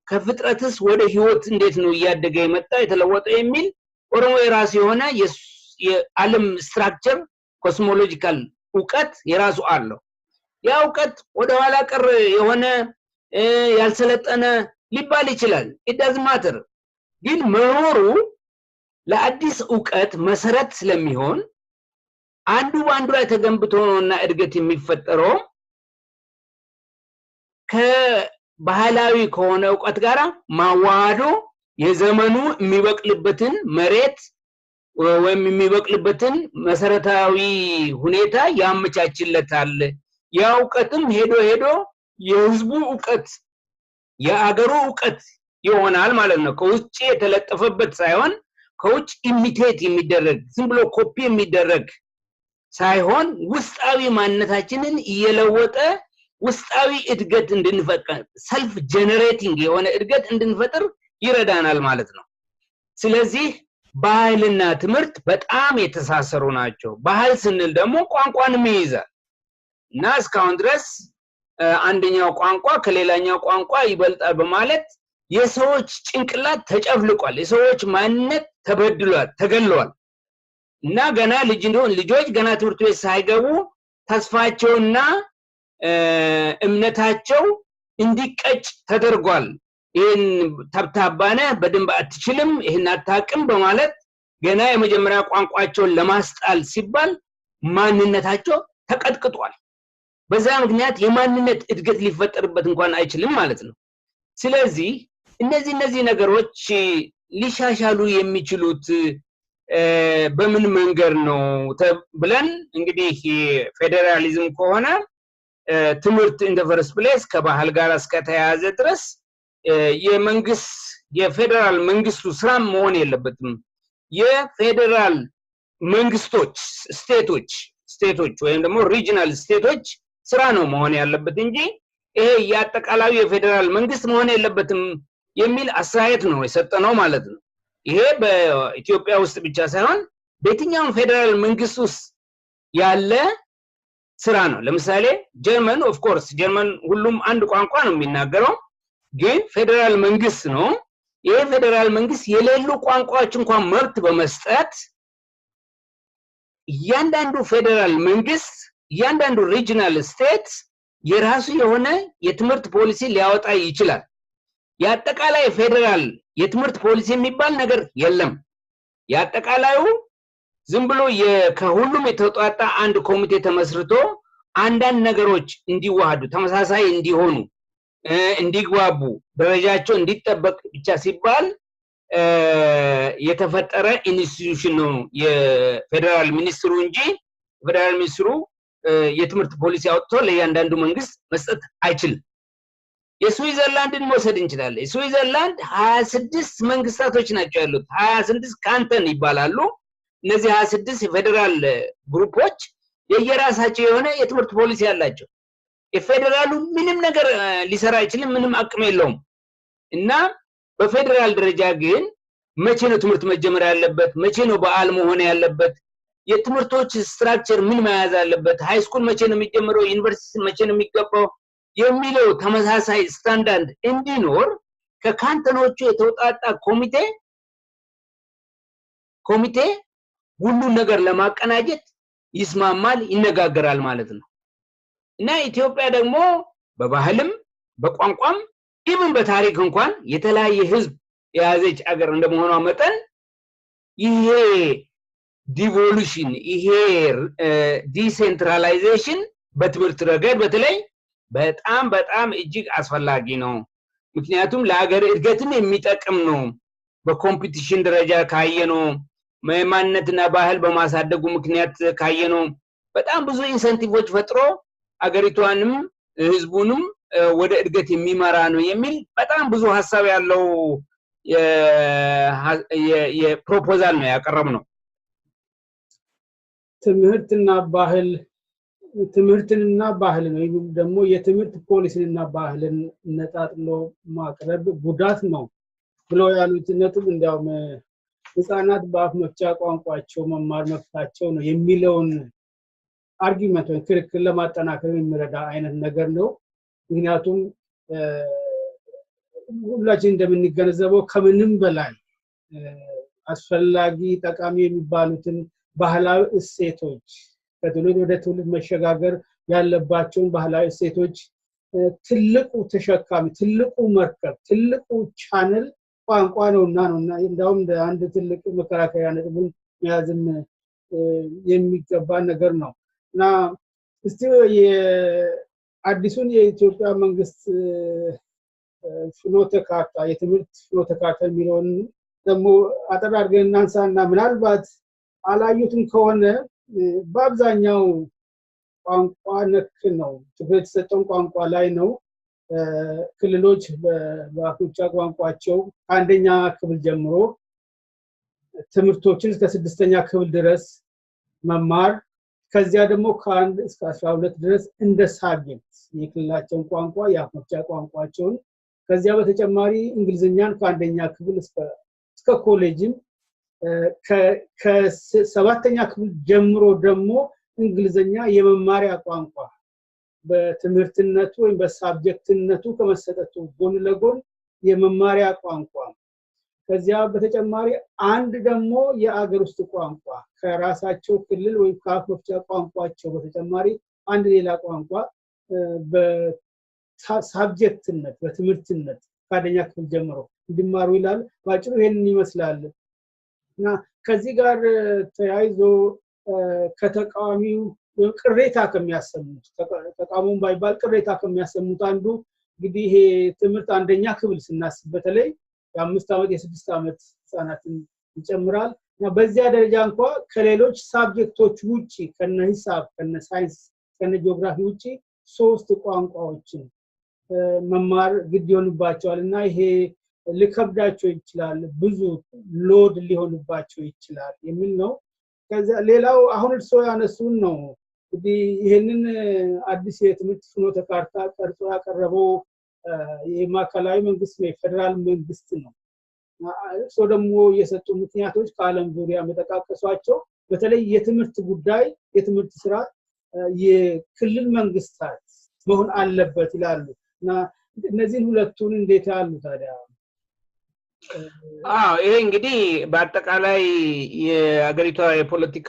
ከፍጥረትስ ወደ ህይወት እንዴት ነው እያደገ የመጣ የተለወጠ የሚል ኦሮሞ የራሱ የሆነ የዓለም ስትራክቸር ኮስሞሎጂካል ዕውቀት የራሱ አለው። ያ ዕውቀት ወደ ኋላ ቀር የሆነ ያልሰለጠነ ሊባል ይችላል። it doesn't matter። ግን መኖሩ ለአዲስ ዕውቀት መሰረት ስለሚሆን አንዱ በአንዱ ላይ ተገንብቶ ነውና እድገት የሚፈጠረው ከባህላዊ ከሆነ ዕውቀት ጋር ማዋሃዶ የዘመኑ የሚበቅልበትን መሬት ወይም የሚበቅልበትን መሰረታዊ ሁኔታ ያመቻችለታል። ያ ዕውቀትም ሄዶ የህዝቡ ዕውቀት የአገሩ ዕውቀት ይሆናል ማለት ነው። ከውጭ የተለጠፈበት ሳይሆን ከውጭ ኢሚቴት የሚደረግ ዝም ብሎ ኮፒ የሚደረግ ሳይሆን ውስጣዊ ማንነታችንን እየለወጠ ውስጣዊ እድገት እንድንፈጥር ሰልፍ ጀነሬቲንግ የሆነ እድገት እንድንፈጥር ይረዳናል ማለት ነው። ስለዚህ ባህልና ትምህርት በጣም የተሳሰሩ ናቸው። ባህል ስንል ደግሞ ቋንቋንም ይይዛል እና እስካሁን ድረስ አንደኛው ቋንቋ ከሌላኛው ቋንቋ ይበልጣል በማለት የሰዎች ጭንቅላት ተጨፍልቋል። የሰዎች ማንነት ተበድሏል፣ ተገለዋል እና ገና ልጆች ገና ትምህርት ቤት ሳይገቡ ተስፋቸውና እምነታቸው እንዲቀጭ ተደርጓል። ይሄን ተብታባነ በደንብ አትችልም፣ ይሄን አታቅም በማለት ገና የመጀመሪያ ቋንቋቸውን ለማስጣል ሲባል ማንነታቸው ተቀጥቅጧል። በዛ ምክንያት የማንነት እድገት ሊፈጠርበት እንኳን አይችልም ማለት ነው። ስለዚህ እነዚህ ነገሮች ሊሻሻሉ የሚችሉት በምን መንገድ ነው ብለን እንግዲህ ፌደራሊዝም ከሆነ ትምህርት ኢን ዘ ፈርስት ፕሌስ ከባህል ጋር እስከተያያዘ ድረስ የፌደራል መንግስቱ ስራ መሆን የለበትም። የፌደራል መንግስቶች ስቴቶች ወይም ደግሞ ሪጂናል ስቴቶች ስራ ነው መሆን ያለበት እንጂ ይሄ ያጠቃላዩ የፌደራል መንግስት መሆን የለበትም የሚል አስተያየት ነው የሰጠነው ማለት ነው። ይሄ በኢትዮጵያ ውስጥ ብቻ ሳይሆን በየትኛውም ፌደራል መንግስት ውስጥ ያለ ስራ ነው። ለምሳሌ ጀርመን ኦፍ ኮርስ ጀርመን ሁሉም አንድ ቋንቋ ነው የሚናገረው፣ ግን ፌደራል መንግስት ነው። ይሄ ፌደራል መንግስት የሌሉ ቋንቋዎች እንኳን መብት በመስጠት እያንዳንዱ ፌደራል መንግስት እያንዳንዱ ሪጂናል ስቴት የራሱ የሆነ የትምህርት ፖሊሲ ሊያወጣ ይችላል። ያጠቃላይ ፌደራል የትምህርት ፖሊሲ የሚባል ነገር የለም። ያጠቃላዩ ዝም ብሎ ከሁሉም የተውጣጣ አንድ ኮሚቴ ተመስርቶ አንዳንድ ነገሮች እንዲዋሃዱ ተመሳሳይ እንዲሆኑ እንዲግባቡ ደረጃቸው እንዲጠበቅ ብቻ ሲባል የተፈጠረ ኢንስቲትዩሽን ነው የፌደራል ሚኒስትሩ እንጂ ፌደራል ሚኒስትሩ የትምህርት ፖሊሲ አውጥቶ ለእያንዳንዱ መንግስት መስጠት አይችልም። የስዊዘርላንድን መውሰድ እንችላለን። የስዊዘርላንድ 26 መንግስታቶች ናቸው ያሉት፣ 26 ካንተን ይባላሉ። እነዚህ 26 የፌደራል ግሩፖች የየራሳቸው የሆነ የትምህርት ፖሊሲ ያላቸው። የፌደራሉ ምንም ነገር ሊሰራ አይችልም፣ ምንም አቅም የለውም። እና በፌደራል ደረጃ ግን መቼ ነው ትምህርት መጀመር ያለበት፣ መቼ ነው በዓል መሆን ያለበት፣ የትምህርቶች ስትራክቸር ምን መያዝ አለበት፣ ሃይ ስኩል መቼ ነው የሚጀምረው፣ ዩኒቨርሲቲ መቼ ነው የሚገባው የሚለው ተመሳሳይ ስታንዳርድ እንዲኖር ከካንተኖቹ የተውጣጣ ኮሚቴ ሁሉን ነገር ለማቀናጀት ይስማማል፣ ይነጋገራል ማለት ነው። እና ኢትዮጵያ ደግሞ በባህልም በቋንቋም ኢቭን በታሪክ እንኳን የተለያየ ህዝብ የያዘች አገር እንደመሆኗ መጠን ይሄ ዲቮሉሽን ይሄ ዲሴንትራላይዜሽን በትምህርት ረገድ በተለይ በጣም እጅግ አስፈላጊ ነው ምክንያቱም ለሀገር እድገትን የሚጠቅም ነው በኮምፒቲሽን ደረጃ ካየነው ማንነትና ባህል በማሳደጉ ምክንያት ካየነው በጣም ብዙ ኢንሰንቲቮች ፈጥሮ አገሪቷንም ህዝቡንም ወደ እድገት የሚመራ ነው የሚል በጣም ብዙ ሐሳብ ያለው የፕሮፖዛል ነው ያቀረብነው ትምህርትና ባህል ነው ደግሞ የትምህርት ፖሊሲና ባህልን ነጣጥሎ ማቅረብ ጉዳት ነው ብሎ ያሉት ነጥብ እንዲያውም ህፃናት በአፍ መፍቻ ቋንቋቸው መማር መብታቸው ነው የሚለውን አርጊመንት ወይ ክርክር ለማጠናከር የሚረዳ አይነት ነገር ነው ምክንያቱም ሁላችን እንደምንገነዘበው ከምንም በላይ አስፈላጊ ጠቃሚ የሚባሉትን ባህላዊ እሴቶች ከትውልድ ወደ ትውልድ መሸጋገር ያለባቸውን ባህላዊ እሴቶች ትልቁ ተሸካሚ ትልቁ መርከብ ትልቁ ቻነል ቋንቋ ነውና እንደውም አንድ ትልቅ መከራከሪያ ነጥብን ያዝም የሚገባ ነገር ነውና እስቲ የአዲሱን የኢትዮጵያ መንግስት ፍኖተ ካርታ የትምህርት ፍኖተ ካርታ የሚለውን ደግሞ አጠር አድርገን እናንሳና ምናልባት አላዩትም ከሆነ በአብዛኛው ቋንቋ ነክ ነው ትኩረት የተሰጠው ቋንቋ ላይ ነው ክልሎች በአፍሪካ ቋንቋቸው አንደኛ ክፍል ጀምሮ ትምህርቶችን እስከ 6ኛ ክፍል ድረስ መማር ከዚያ ደግሞ ከ1 እስከ 12 ድረስ እንደ ሳብጀክት የክልላቸውን ቋንቋ የአፍሪካ ቋንቋቸውን ከዚያ በተጨማሪ እንግሊዝኛን ከአንደኛ ክፍል እስከ ኮሌጅም ከ7ኛ ክፍል ጀምሮ ደግሞ እንግሊዝኛ የመማሪያ ቋንቋ በትምህርትነቱ ወይ በሳብጀክትነቱ ከመሰጠቱ ጎን ለጎን የመማሪያ ቋንቋ ከዚያ በተጨማሪ አንድ ደግሞ የአገር ውስጥ ቋንቋ ከራሳቸው ክልል ወይ ከአፍ መፍቻ ቋንቋቸው በተጨማሪ አንድ ሌላ ቋንቋ በሳብጀክትነት በትምህርትነት ከአንደኛ ክፍል ጀምሮ እንዲማሩ ይላል ባጭሩ ይሄንን ይመስላል እና ከዚህ ጋር ተያይዞ ከተቃዋሚው ቅሬታ ከሚያሰሙት ተቃውሞን ባይባል ቅሬታ ከሚያሰሙት አንዱ እንግዲህ ይሄ ትምህርት አንደኛ ክፍል ስናስብ በተለይ የ5 ዓመት የ6 ዓመት ህፃናትን ይጨምራል እና በዚያ ደረጃ እንኳን ከሌሎች ሳብጀክቶች ውጪ ከነ ሂሳብ ከነ ሳይንስ ከነ ጂኦግራፊ ውጪ 3 ቋንቋዎችን መማር ግድ ይሆንባቸዋልና ይሄ ለከብዳቸው ይችላል ብዙ ሎድ ሊሆንባቸው ይችላል የሚል ነው ከዛ ሌላው አሁን እርሶ ያነሱን ነው እንግዲህ ይሄንን አዲስ የትምህርት ፍኖተ ካርታ ቀርጾ ያቀረበው የማዕከላዊ መንግስት ነው የፌደራል መንግስት ነው እርሶ ደግሞ የሰጡ ምክንያቶች ከዓለም ዙሪያ መጠቃቀሷቸው በተለይ የትምህርት ጉዳይ የትምህርት ስራ የክልል መንግስታት መሆን አለበት ይላሉና እነዚህን ሁለቱን እንዴት ያሉ ታዲያ ይሄ እንግዲህ በአጠቃላይ የአገሪቷ የፖለቲካ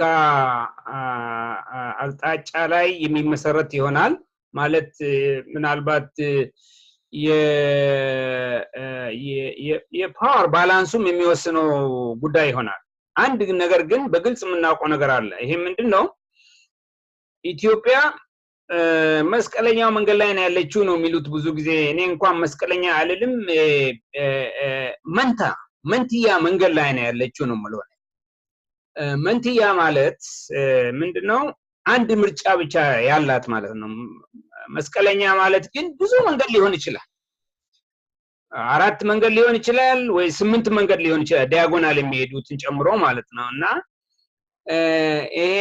አቅጣጫ ላይ የሚመሰረት ይሆናል ማለት ምናልባት የፓወር ባላንሱም የሚወስነው ጉዳይ ይሆናል አንድ ነገር ግን በግልጽ የምናውቀው ነገር አለ ይሄ ምንድነው ኢትዮጵያ መስቀለኛው መንገድ ላይ ነው ያለችው ነው የሚሉት ብዙ ጊዜ እኔ እንኳን መስቀለኛ አይደለም መንቲያ መንገድ ላይ ነው ያለችው ነው ማለት መንቲያ ማለት ምንድነው አንድ ምርጫ ብቻ ያላት ማለት ነው መስቀለኛ ማለት ግን ብዙ መንገድ ሊሆን ይችላል 4 መንገድ ሊሆን ይችላል ወይ 8 መንገድ ሊሆን ይችላል ዲያጎናል የሚሄዱትን ጨምሮ ማለት ነውና ይሄ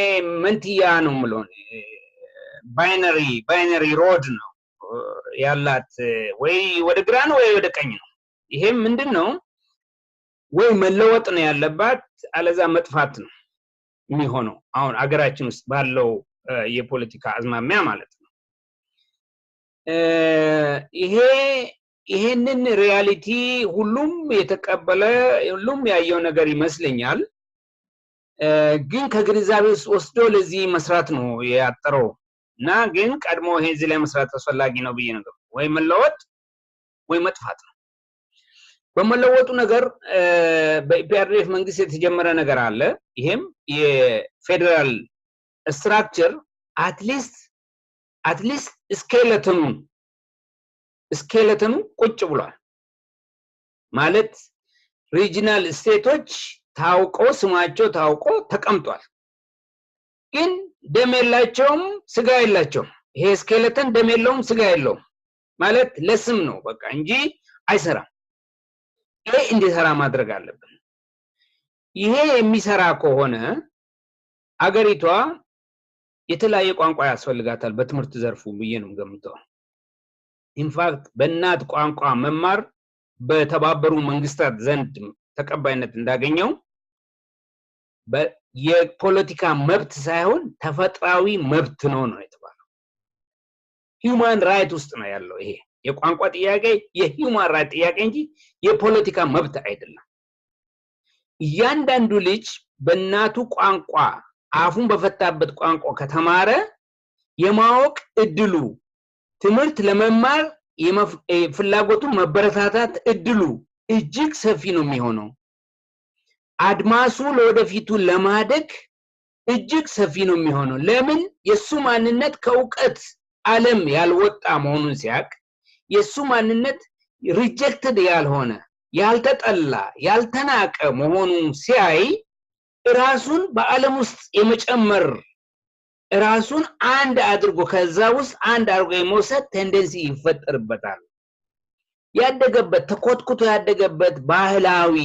መንቲያ ነው ማለት ባይነሪ ሮድ ነው ያላት ወይ ወደ ግራ ነው ወይ ወደ ቀኝ ነው ይሄ ምንድነው ወይ መለወጥ ነው ያለባት አለዛ መጥፋት ነው የሚሆነው አሁን አገራችን ውስጥ ባለው የፖለቲካ አዝማሚያ ማለት ነው ይሄንን ሪያሊቲ ሁሉም የተቀበለ ሁሉም ያየው ነገር ይመስለኛል ግን ከግንዛቤ ወስዶ ለዚህ መስራት ነው ያጠረው እና ግን ቀድሞ ይሄ እዚህ ላይ መስራት አስፈላጊ ነው ብዬ ነገር ወይ መለወጥ ወይ መጥፋት ነው በመለወጡ ነገር በኢፒአርዲኤፍ መንግስት የተጀመረ ነገር አለ። ይሄም የፌደራል ስትራክቸር አትሊስት ስኬለተኑ ቁጭ ብሏል ማለት ሪጂናል ስቴቶች ታውቆ ስማቸው ታውቆ ተቀምጧል። ግን ደም የላቸውም ስጋ የላቸውም። ይሄ ስኬለተን ደም የለውም ስጋ የለውም ማለት ለስም ነው በቃ እንጂ አይሰራም። ይሄ እንዲሰራ ማድረግ አለብን። ይሄ የሚሰራ ከሆነ አገሪቷ የተለያየ ቋንቋ ያስፈልጋታል በትምህርት ዘርፉ ብዬ ነው ገምተው። ኢንፋክት በእናት ቋንቋ መማር በተባበሩ መንግስታት ዘንድ ተቀባይነት እንዳገኘው የፖለቲካ መብት ሳይሆን ተፈጥሯዊ መብት ነው የተባለው። ሂውማን ራይት ውስጥ ነው ያለው። ይሄ የቋንቋ ጥያቄ የሂውማን ራይት ጥያቄ እንጂ የፖለቲካ መብት አይደለም። እያንዳንዱ ልጅ በእናቱ ቋንቋ አፉን በፈታበት ቋንቋ ከተማረ የማወቅ እድሉ ትምህርት ለመማር ፍላጎቱ መበረታታት እድሉ እጅግ ሰፊ ነው የሚሆነው። አድማሱ ለወደፊቱ ለማደግ እጅግ ሰፊ ነው የሚሆነው። ለምን? የሱ ማንነት ከእውቀት ዓለም ያልወጣ መሆኑን ሲያቅ የሱ ማንነት ሪጀክትድ ያልሆነ ያልተጠላ ያልተናቀ መሆኑን ሲያይ ራሱን በዓለም ውስጥ የመጨመር ራሱን አንድ አድርጎ ከዛ ውስጥ አንድ አድርጎ የመውሰድ ቴንደንሲ ይፈጠርበታል። ያደገበት ተኮትኩቶ ያደገበት ባህላዊ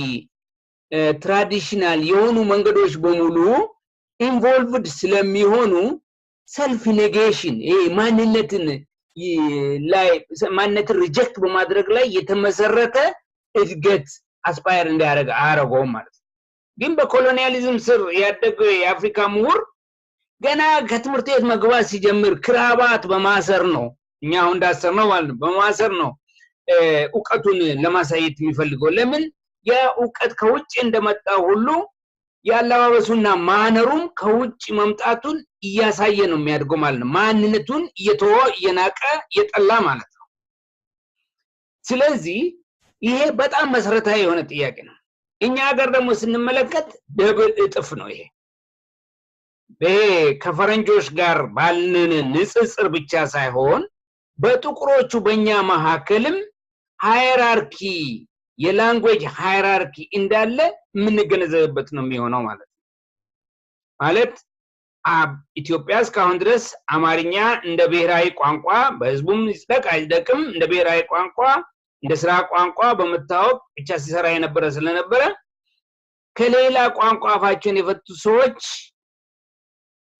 ትራዲሽናል የሆኑ መንገዶች በሙሉ ኢንቮልቭድ ስለሚሆኑ ሰልፍ ኔጌሽን ማንነትን ሪጀክት በማድረግ ላይ የተመሰረተ እድገት አስፓየር እንዲያደርግ አያደርገውም ማለት ነው። ግን በኮሎኒያሊዝም ስር ያደገው የአፍሪካ ምሁር ገና ከትምህርት ቤት መግባት ሲጀምር ክራባት በማሰር ነው እኛ እንዳሰር ነው ማለት ነው በማሰር ነው ዕውቀቱን ለማሳየት የሚፈልገው። ለምን? ያ ዕውቀት ከውጭ እንደመጣ ሁሉ ያለባበሱና ማነሩም ከውጭ መምጣቱን እያሳየ ነው የሚያድገው ማለት ነው። ማንነቱን እየተወ እየናቀ እየጠላ ማለት ነው። ስለዚህ ይሄ በጣም መሰረታዊ የሆነ ጥያቄ ነው። እኛ ሀገር ደግሞ ስንመለከት ደብል እጥፍ ነው። ይሄ ከፈረንጆች ጋር ባለን ንጽጽር ብቻ ሳይሆን በጥቁሮቹ በእኛ መካከልም ሃይራርኪ የላንጉዌጅ ሃይራርኪ እንዳለ የምንገነዘብበት ነው የሚሆነው ማለት ነው። ማለት ኢትዮጵያ እስካሁን ድረስ አማርኛ እንደ ብሔራዊ ቋንቋ በህዝቡም ይጽደቅ አይጽደቅም እንደ ብሔራዊ ቋንቋ እንደ ስራ ቋንቋ በመታወቅ ብቻ ሲሰራ የነበረ ስለነበረ ከሌላ ቋንቋ አፋቸውን የፈቱ ሰዎች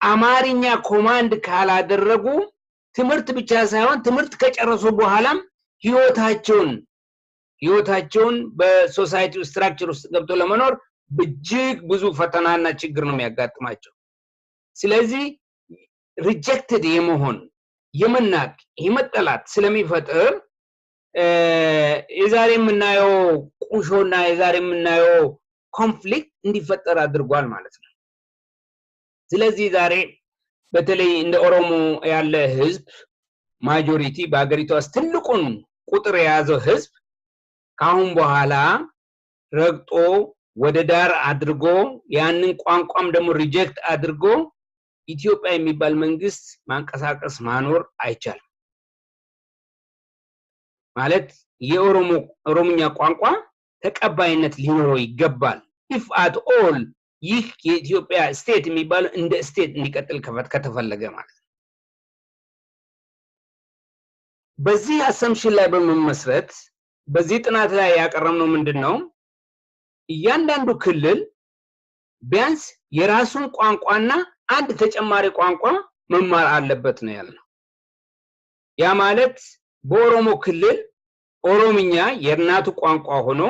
አማርኛ ኮማንድ ካላደረጉ ትምህርት ብቻ ሳይሆን ትምህርት ከጨረሱ በኋላም ህይወታቸውን በሶሳይቲ ስትራክቸር ውስጥ ገብቶ ለመኖር እጅግ ብዙ ፈተናና ችግር ነው የሚያጋጥማቸው። ስለዚህ ሪጀክትድ የመሆን የመናቅ የመጠላት ስለሚፈጥር የዛሬ የምናየው ቁሾና የዛሬ የምናየው ኮንፍሊክት እንዲፈጠር አድርጓል ማለት ነው። ስለዚህ ዛሬ በተለይ እንደ ኦሮሞ ያለ ህዝብ ማጆሪቲ በአገሪቷ ውስጥ ትልቁን ቁጥር የያዘው ህዝብ ካሁን በኋላ ረግጦ ወደ ዳር አድርጎ ያንን ቋንቋም ደግሞ ሪጀክት አድርጎ ኢትዮጵያ የሚባል መንግስት ማንቀሳቀስ ማኖር አይቻልም። ማለት የኦሮሞኛ ቋንቋ ተቀባይነት ሊኖረው ይገባል። if at all ይህ የኢትዮጵያ ስቴት የሚባለው እንደ ስቴት እንዲቀጥል ከተፈለገ ማለት ነው። በዚህ አሰምሽን ላይ በመመስረት በዚህ ጥናት ላይ ያቀረብነው ምንድነው? እያንዳንዱ ክልል ቢያንስ የራሱን ቋንቋና አንድ ተጨማሪ ቋንቋ መማር አለበት ነው ያልነው። ያ ማለት በኦሮሞ ክልል ኦሮምኛ የእናቱ ቋንቋ ሆኖ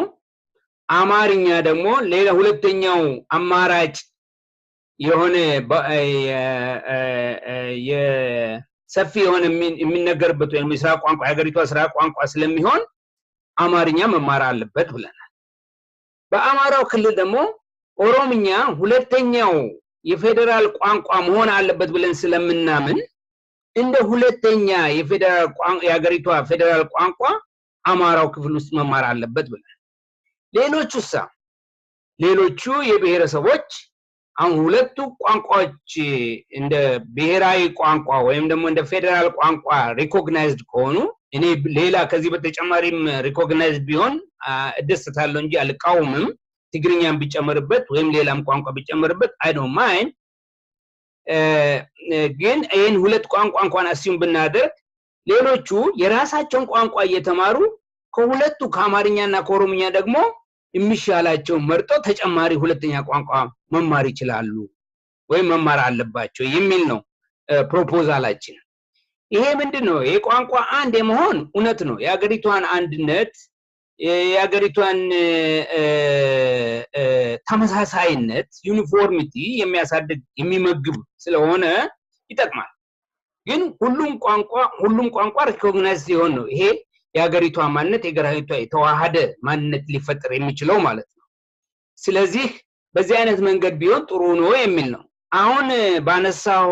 አማርኛ ደግሞ ሌላ ሁለተኛው አማራጭ የሆነ የሰፊ የሆነ የሚነገርበት ወይም የስራ ቋንቋ የሀገሪቷ ስራ ቋንቋ ስለሚሆን አማርኛ መማር አለበት ብለናል። በአማራው ክልል ደግሞ ኦሮምኛ ሁለተኛው የፌደራል ቋንቋ መሆን አለበት ብለን ስለምናምን እንደ ሁለተኛ የሀገሪቷ ፌደራል ቋንቋ አማራው ክፍል ውስጥ መማር አለበት ብለን ሌሎቹ የብሔረሰቦች አሁን ሁለቱ ቋንቋዎች እንደ ብሔራዊ ቋንቋ ወይም ደግሞ እንደ ፌደራል ቋንቋ ሪኮግናይዝድ ከሆኑ እኔ ሌላ ከዚህ በተጨማሪም ሪኮግናይዝድ ቢሆን እደስታለሁ እንጂ አልቃወምም ትግርኛን ቢጨመርበት ወይም ሌላም ቋንቋ ቢጨመርበት I don't mind ግን ይሄን ሁለት ቋንቋ እንኳን አስዩም ብናደርግ ሌሎቹ የራሳቸውን ቋንቋ እየተማሩ ከሁለቱ ከአማርኛና ከኦሮምኛ ደግሞ የሚሻላቸው መርጠው ተጨማሪ ሁለተኛ ቋንቋ መማር ይችላሉ ወይ መማር አለባቸው የሚል ነው ፕሮፖዛላችን ይሄ ምንድነው የቋንቋ አንድ የመሆን እውነት ነው የአገሪቷን አንድነት የአገሪቷን ተመሳሳይነት ዩኒፎርሚቲ የሚያሳድግ የሚመግብ ስለሆነ ይጠቅማል ግን ሁሉም ቋንቋ ሪኮግናይዝ ሲሆን ነው ይሄ የአገሪቷ ማንነት የገራዊቷ የተዋሃደ ማንነት ሊፈጠር የሚችለው ማለት ነው ስለዚህ በዚህ አይነት መንገድ ቢሆን ጥሩ ነው የሚል ነው አሁን ባነሳው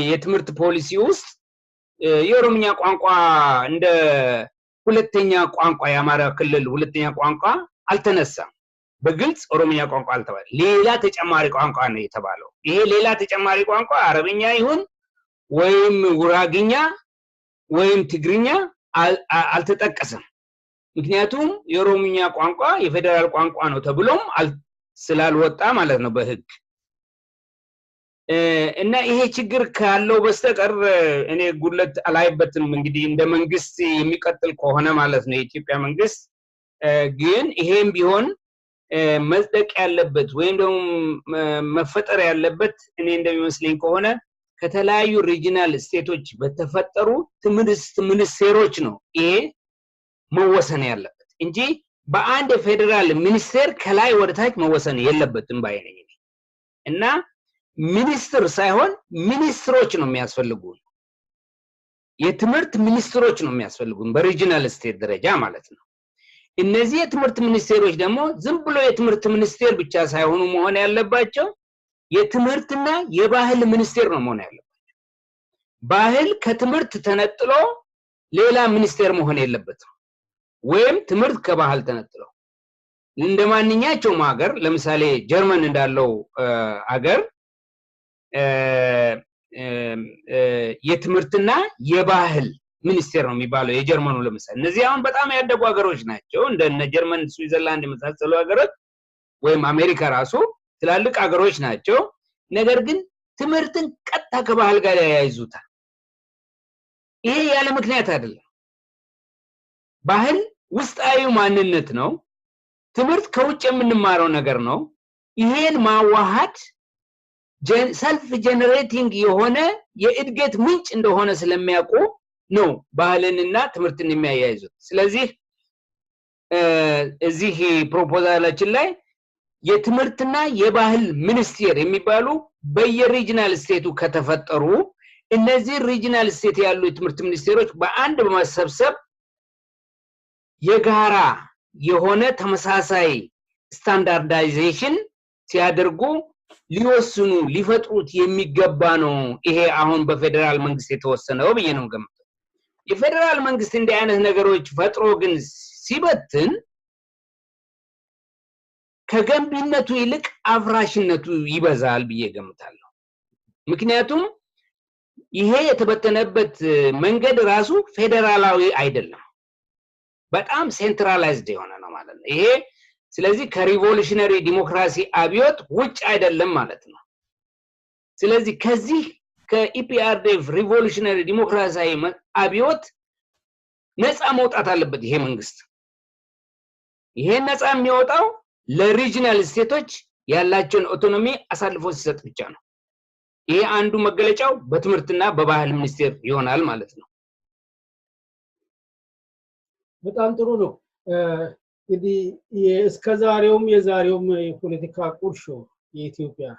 የትምህርት ፖሊሲ ውስጥ የኦሮምኛ ቋንቋ እንደ ሁለተኛ ቋንቋ የአማራ ክልል ሁለተኛ ቋንቋ አልተነሳም በግልጽ ኦሮምኛ ቋንቋ አልተባለ ሌላ ተጨማሪ ቋንቋ ነው የተባለው ይሄ ሌላ ተጨማሪ ቋንቋ አረብኛ ይሁን ወይም ጉራግኛ ወይም ትግርኛ አልተጠቀሰም ምክንያቱም የኦሮምኛ ቋንቋ የፌደራል ቋንቋ ነው ተብሎም ስላልወጣ ማለት ነው በህግ እና ይሄ ችግር ካለው በስተቀር እኔ ጉለት አላይበትም እንግዲህ እንደ መንግስት የሚቀጥል ከሆነ ማለት ነው የኢትዮጵያ መንግስት ግን ይሄም ቢሆን መጽደቅ ያለበት ወይም ደግሞ መፈጠር ያለበት እኔ እንደሚመስለኝ ከሆነ ከተለያዩ ሪጂናል ስቴቶች በተፈጠሩ ትምህርት ሚኒስቴሮች ነው ይሄ መወሰን ያለበት እንጂ በአንድ ፌደራል ሚኒስቴር ከላይ ወደ ታች መወሰን የለበትም ባይነኝ እና ሚኒስትር ሳይሆን ሚኒስትሮች ነው የሚያስፈልጉን የትምህርት ሚኒስትሮች ነው የሚያስፈልጉን በሪጂናል ስቴት ደረጃ ማለት ነው እነዚህ የትምህርት ሚኒስቴሮች ደግሞ ዝም ብሎ የትምህርት ሚኒስቴር ብቻ ሳይሆኑ መሆን ያለባቸው የትምህርትና የባህል ሚኒስቴር ነው መሆን ያለባቸው ባህል ከትምህርት ተነጥሎ ሌላ ሚኒስቴር መሆን የለበትም ወይም ትምህርት ከባህል ተነጥሎ እንደማንኛውም ሀገር ለምሳሌ ጀርመን እንዳለው ሀገር የትምህርትና የባህል ሚኒስቴር ነው የሚባለው የጀርመኑ ለምሳሌ እነዚህ አሁን በጣም ያደጉ ሀገሮች ናቸው እንደነ ጀርመን ስዊዘርላንድ የመሳሰሉ ሀገሮች ወይም አሜሪካ ራሱ ትላልቅ ሀገሮች ናቸው ነገር ግን ትምህርትን ቀጥታ ከባህል ጋር ያያይዙታል ይሄ ያለ ምክንያት አይደለም ባህል ውስጣዊ ማንነት ነው ትምህርት ከውጭ የምንማረው ነገር ነው ይሄን ማዋሃድ ሰልፍ ጀነሬቲንግ የሆነ የእድገት ምንጭ እንደሆነ ስለሚያውቁ ነው ባህልንና ትምህርትን የሚያያይዙት ስለዚህ እዚህ ፕሮፖዛላችን ላይ የትምህርትና የባህል ሚኒስቴር የሚባሉ በየሪጂናል ስቴቱ ከተፈጠሩ እነዚህ ሪጂናል ስቴት ያሉ የትምህርት ሚኒስቴሮች በአንድ በመሰብሰብ የጋራ የሆነ ተመሳሳይ ስታንዳርዳይዜሽን ሲያደርጉ ሊወስኑ ሊፈጥሩት የሚገባ ነው ይሄ አሁን በፌደራል መንግስት የተወሰነው ብዬ ነው ገምተው የፌደራል መንግስት እንዲህ አይነት ነገሮች ፈጥሮ ግን ሲበትን ከገንቢነቱ ይልቅ አፍራሽነቱ ይበዛል ብዬ ገምታለሁ ምክንያቱም ይሄ የተበተነበት መንገድ ራሱ ፌደራላዊ አይደለም በጣም ሴንትራላይዝድ የሆነ ነው ማለት ነው ይሄ ስለዚህ ከሪቮሉሽነሪ ዲሞክራሲ አብዮት ውጭ አይደለም ማለት ነው ስለዚህ ከዚህ ከኢፒአርዲኤፍ ሪቮሉሽነሪ ዲሞክራሲያዊ አብዮት ነፃ መውጣት አለበት ይሄ መንግስት ይሄ ነፃ የሚወጣው ለሪጂናል ስቴቶች ያላቸውን ኦቶኖሚ አሳልፎ ሲሰጥ ብቻ ነው ይሄ አንዱ መገለጫው በትምህርትና በባህል ሚኒስቴር ይሆናል ማለት ነው በጣም ጥሩ ነው እንግዲህ እስከዛሬውም የዛሬውም የፖለቲካ ቁርሾ የኢትዮጵያ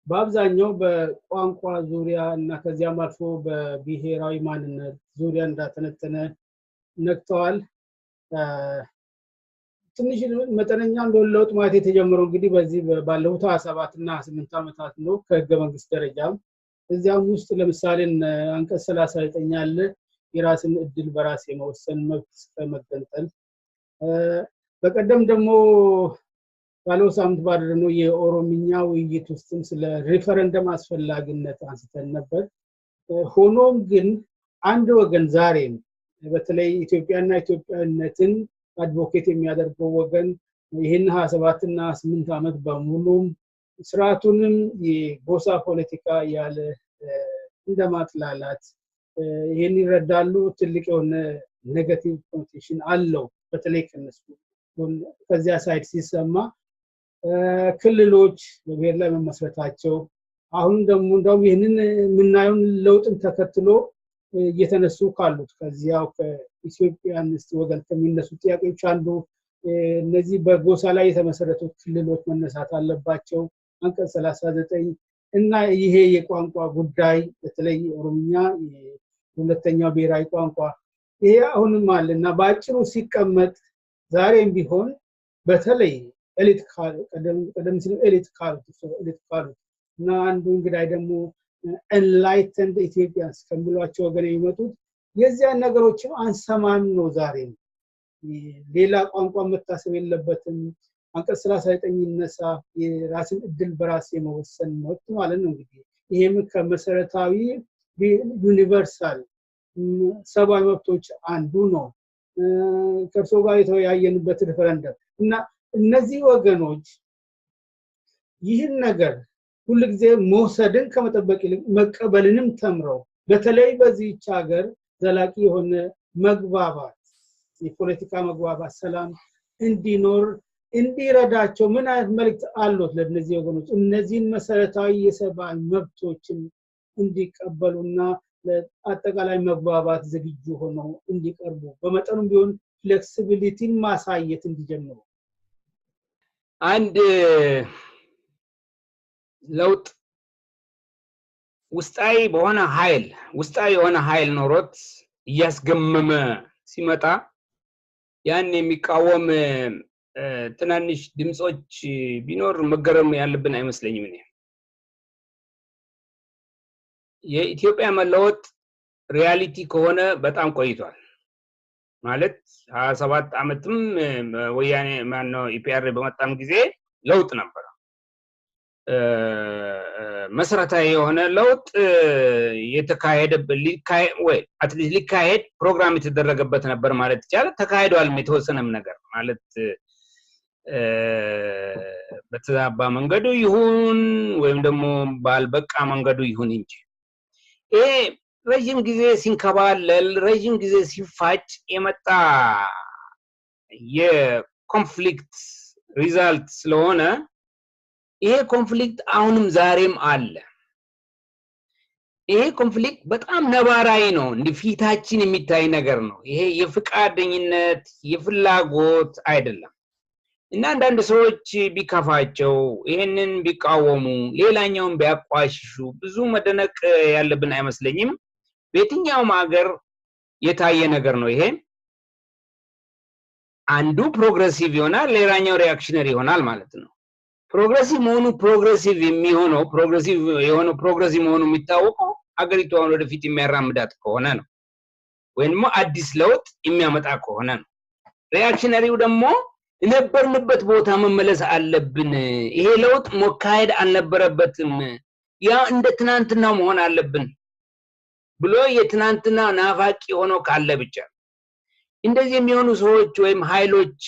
በአብዛኛው በቋንቋ ዙሪያ እና ከዚያም አልፎ በብሔራዊ ማንነት ዙሪያ እንዳተነተነ ነክተዋል ትንሽ መጠነኛ ለውጥ ማለት የተጀመረው እንግዲህ በዚህ ባለፉት 7 እና 8 ዓመታት ነው ከህገ መንግስት ደረጃም እዚያም ውስጥ ለምሳሌ አንቀጽ 39 ያለ የራስን እድል በራስ የመወሰን መብት መገንጠል በቀደም ደግሞ ባለው ሳምንት ባደረግነው የኦሮምኛ ውይይት ውስጥም ስለ ሪፈረንደም አስፈላጊነት አንስተን ነበር። ሆኖም ግን አንድ ወገን ዛሬም በተለይ ኢትዮጵያና ኢትዮጵያነትን አድቮኬት የሚያደርገው ወገን ይህን 27 እና 8 ዓመት በሙሉ ስርዓቱንም የጎሳ ፖለቲካ ያለ እንደማጥላላት ይሄን ይረዳሉ። ትልቅ የሆነ ኔጋቲቭ ኮንቴክሽን አለው። በተለይ ከነሱ ከዚያ ሳይድ ሲሰማ ክልሎች በብሔር ላይ መመስረታቸው አሁን ደግሞ እንደውም ይህንን ምናየውን ለውጥን ተከትሎ እየተነሱ ካሉት ከዚያው ከኢትዮጵያንስት ወገን ከሚነሱ ጥያቄዎች አንዱ እነዚህ በጎሳ ላይ የተመሰረቱ ክልሎች መነሳት አለባቸው አንቀጽ 39 እና ይሄ የቋንቋ ጉዳይ በተለይ ኦሮምኛ ሁለተኛው ብሔራዊ ቋንቋ ይሄ አሁንም አለና ባጭሩ ሲቀመጥ ዛሬም ቢሆን በተለይ ኤሊት ቀደም ሲል ኤሊት ካሉት እና አንዱ እንግዲህ ደግሞ enlightened Ethiopians ከሚሏቸው ወገን የሚመጡት የዚያን ነገሮችን አንሰማም ነው። ዛሬም ሌላ ቋንቋ መታሰብ የለበትም አንቀጽ 39 ይነሳ የራስን እድል በራስ የመወሰን መብት ማለት ነው። እንግዲህ ይሄም ከመሰረታዊ ዩኒቨርሳል ሰብአዊ መብቶች አንዱ ነው። ከርሶ ጋር የተወያየንበት ሪፈረንደም እና እነዚህ ወገኖች ይህን ነገር ሁሉ ጊዜ መውሰድን ከመጠበቅ ይልቅ መቀበልንም ተምረው በተለይ በዚህች ሀገር ዘላቂ የሆነ መግባባት የፖለቲካ መግባባት ሰላም እንዲኖር እንዲረዳቸው ምን አይነት መልእክት አሉት ለነዚህ ወገኖች እነዚህን መሰረታዊ የሰብአዊ መብቶችን እንዲቀበሉና ለአጠቃላይ መግባባት ዝግጁ ሆነው እንዲቀርቡ በመጠኑም ቢሆን ፍሌክሲቢሊቲን ማሳየት እንዲጀምሩ አንድ ለውጥ ውስጣዊ የሆነ ኃይል ኖሮት እያስገመመ ሲመጣ ያን የሚቃወም ትናንሽ ድምጾች ቢኖር መገረም ያለብን አይመስለኝም። እኔ የኢትዮጵያ መለወጥ ሪያሊቲ ከሆነ በጣም ቆይቷል ማለት 27 ዓመትም ወያኔ ማነው ኢፒአር በመጣም ጊዜ ለውጥ ነበር። መሰረታዊ የሆነ ለውጥ የተካሄደበት ሊካሄድ ፕሮግራም የተደረገበት ነበር ማለት ይቻላል። ተካሂዷል የተወሰነም ነገር ማለት በተዛባ መንገዱ ይሁን ወይም ደግሞ ባልበቃ መንገዱ ይሁን እንጂ ይሄ ረጅም ጊዜ ሲንከባለል ረጅም ጊዜ ሲፋጭ የመጣ የኮንፍሊክት ሪዛልት ስለሆነ ይሄ ኮንፍሊክት አሁንም ዛሬም አለ። ይሄ ኮንፍሊክት በጣም ነባራዊ ነው እንዲፊታችን የሚታይ ነገር ነው። ይሄ የፍቃደኝነት የፍላጎት አይደለም እና አንዳንድ ሰዎች ቢከፋቸው ይሄንን ቢቃወሙ ሌላኛውን ቢያቋሽሹ ብዙ መደነቅ ያለብን አይመስለኝም። በየትኛውም ሀገር የታየ ነገር ነው። ይሄ አንዱ ፕሮግሬሲቭ ይሆናል ሌላኛው ሪአክሽነሪ ይሆናል ማለት ነው። ፕሮግሬሲቭ መሆኑ የሚታወቀው አገሪቷን ወደፊት የሚያራምዳት ከሆነ ነው ወይንም አዲስ ለውጥ የሚያመጣ ከሆነ ነው። ሪአክሽነሪው ደግሞ የነበርንበት ቦታ መመለስ አለብን፣ ይሄ ለውጥ መካሄድ አልነበረበትም፣ ያ እንደ ትናንትናው መሆን አለብን ብሎ የትናንትና ናፋቂ ሆኖ ካለ ብቻ እንደዚህ የሚሆኑ ሰዎች ወይም ኃይሎች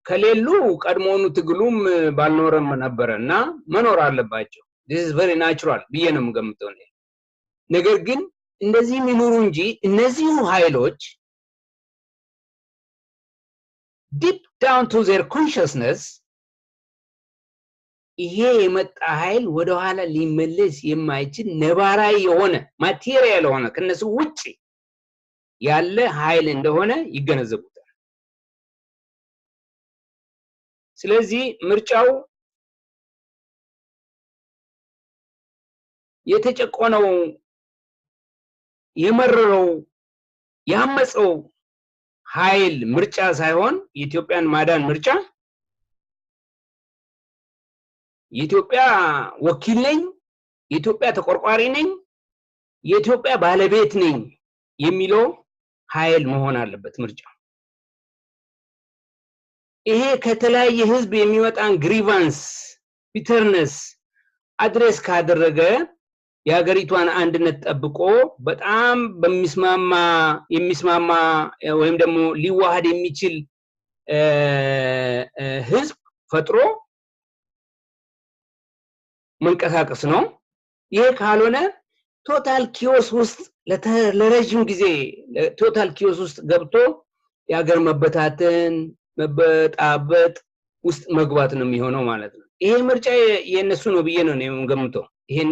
ከሌሉ ቀድሞውኑ ትግሉም ባልኖረም ነበርና መኖር አለባቸው። this is very natural ብዬ ነው የምገምተው። ነገር ግን እንደዚህ የሚኖሩ እንጂ እነዚህ ኃይሎች deep down to their consciousness ይሄ የመጣ ኃይል ወደ ኋላ ሊመለስ የማይችል ነባራዊ የሆነ ማቴሪያል ሆነ ከነሱ ውጪ ያለ ኃይል እንደሆነ ይገነዘቡታል። ስለዚህ ምርጫው የተጨቆነው የመረረው ያመፀው ኃይል ምርጫ ሳይሆን የኢትዮጵያን ማዳን ምርጫ የኢትዮጵያ ወኪል ነኝ፣ የኢትዮጵያ ተቆርቋሪ ነኝ፣ የኢትዮጵያ ባለቤት ነኝ የሚለው ኃይል መሆን አለበት ምርጫ። ይሄ ከተለያየ ህዝብ የሚመጣን ግሪቫንስ ቢተርነስ አድሬስ ካደረገ የሀገሪቷን አንድነት ጠብቆ በጣም የሚስማማ ወይም ደግሞ ሊዋሃድ የሚችል ህዝብ ፈጥሮ መንቀሳቀስ ነው። ይሄ ካልሆነ ቶታል ኪዮስ ውስጥ ለረጅም ጊዜ ቶታል ኪዮስ ውስጥ ገብቶ የሀገር መበታተን መበጣበጥ ውስጥ መግባት ነው የሚሆነው ማለት ነው። ይሄ ምርጫ የነሱ ነው ብዬ ነው የምገምተው። ይሄን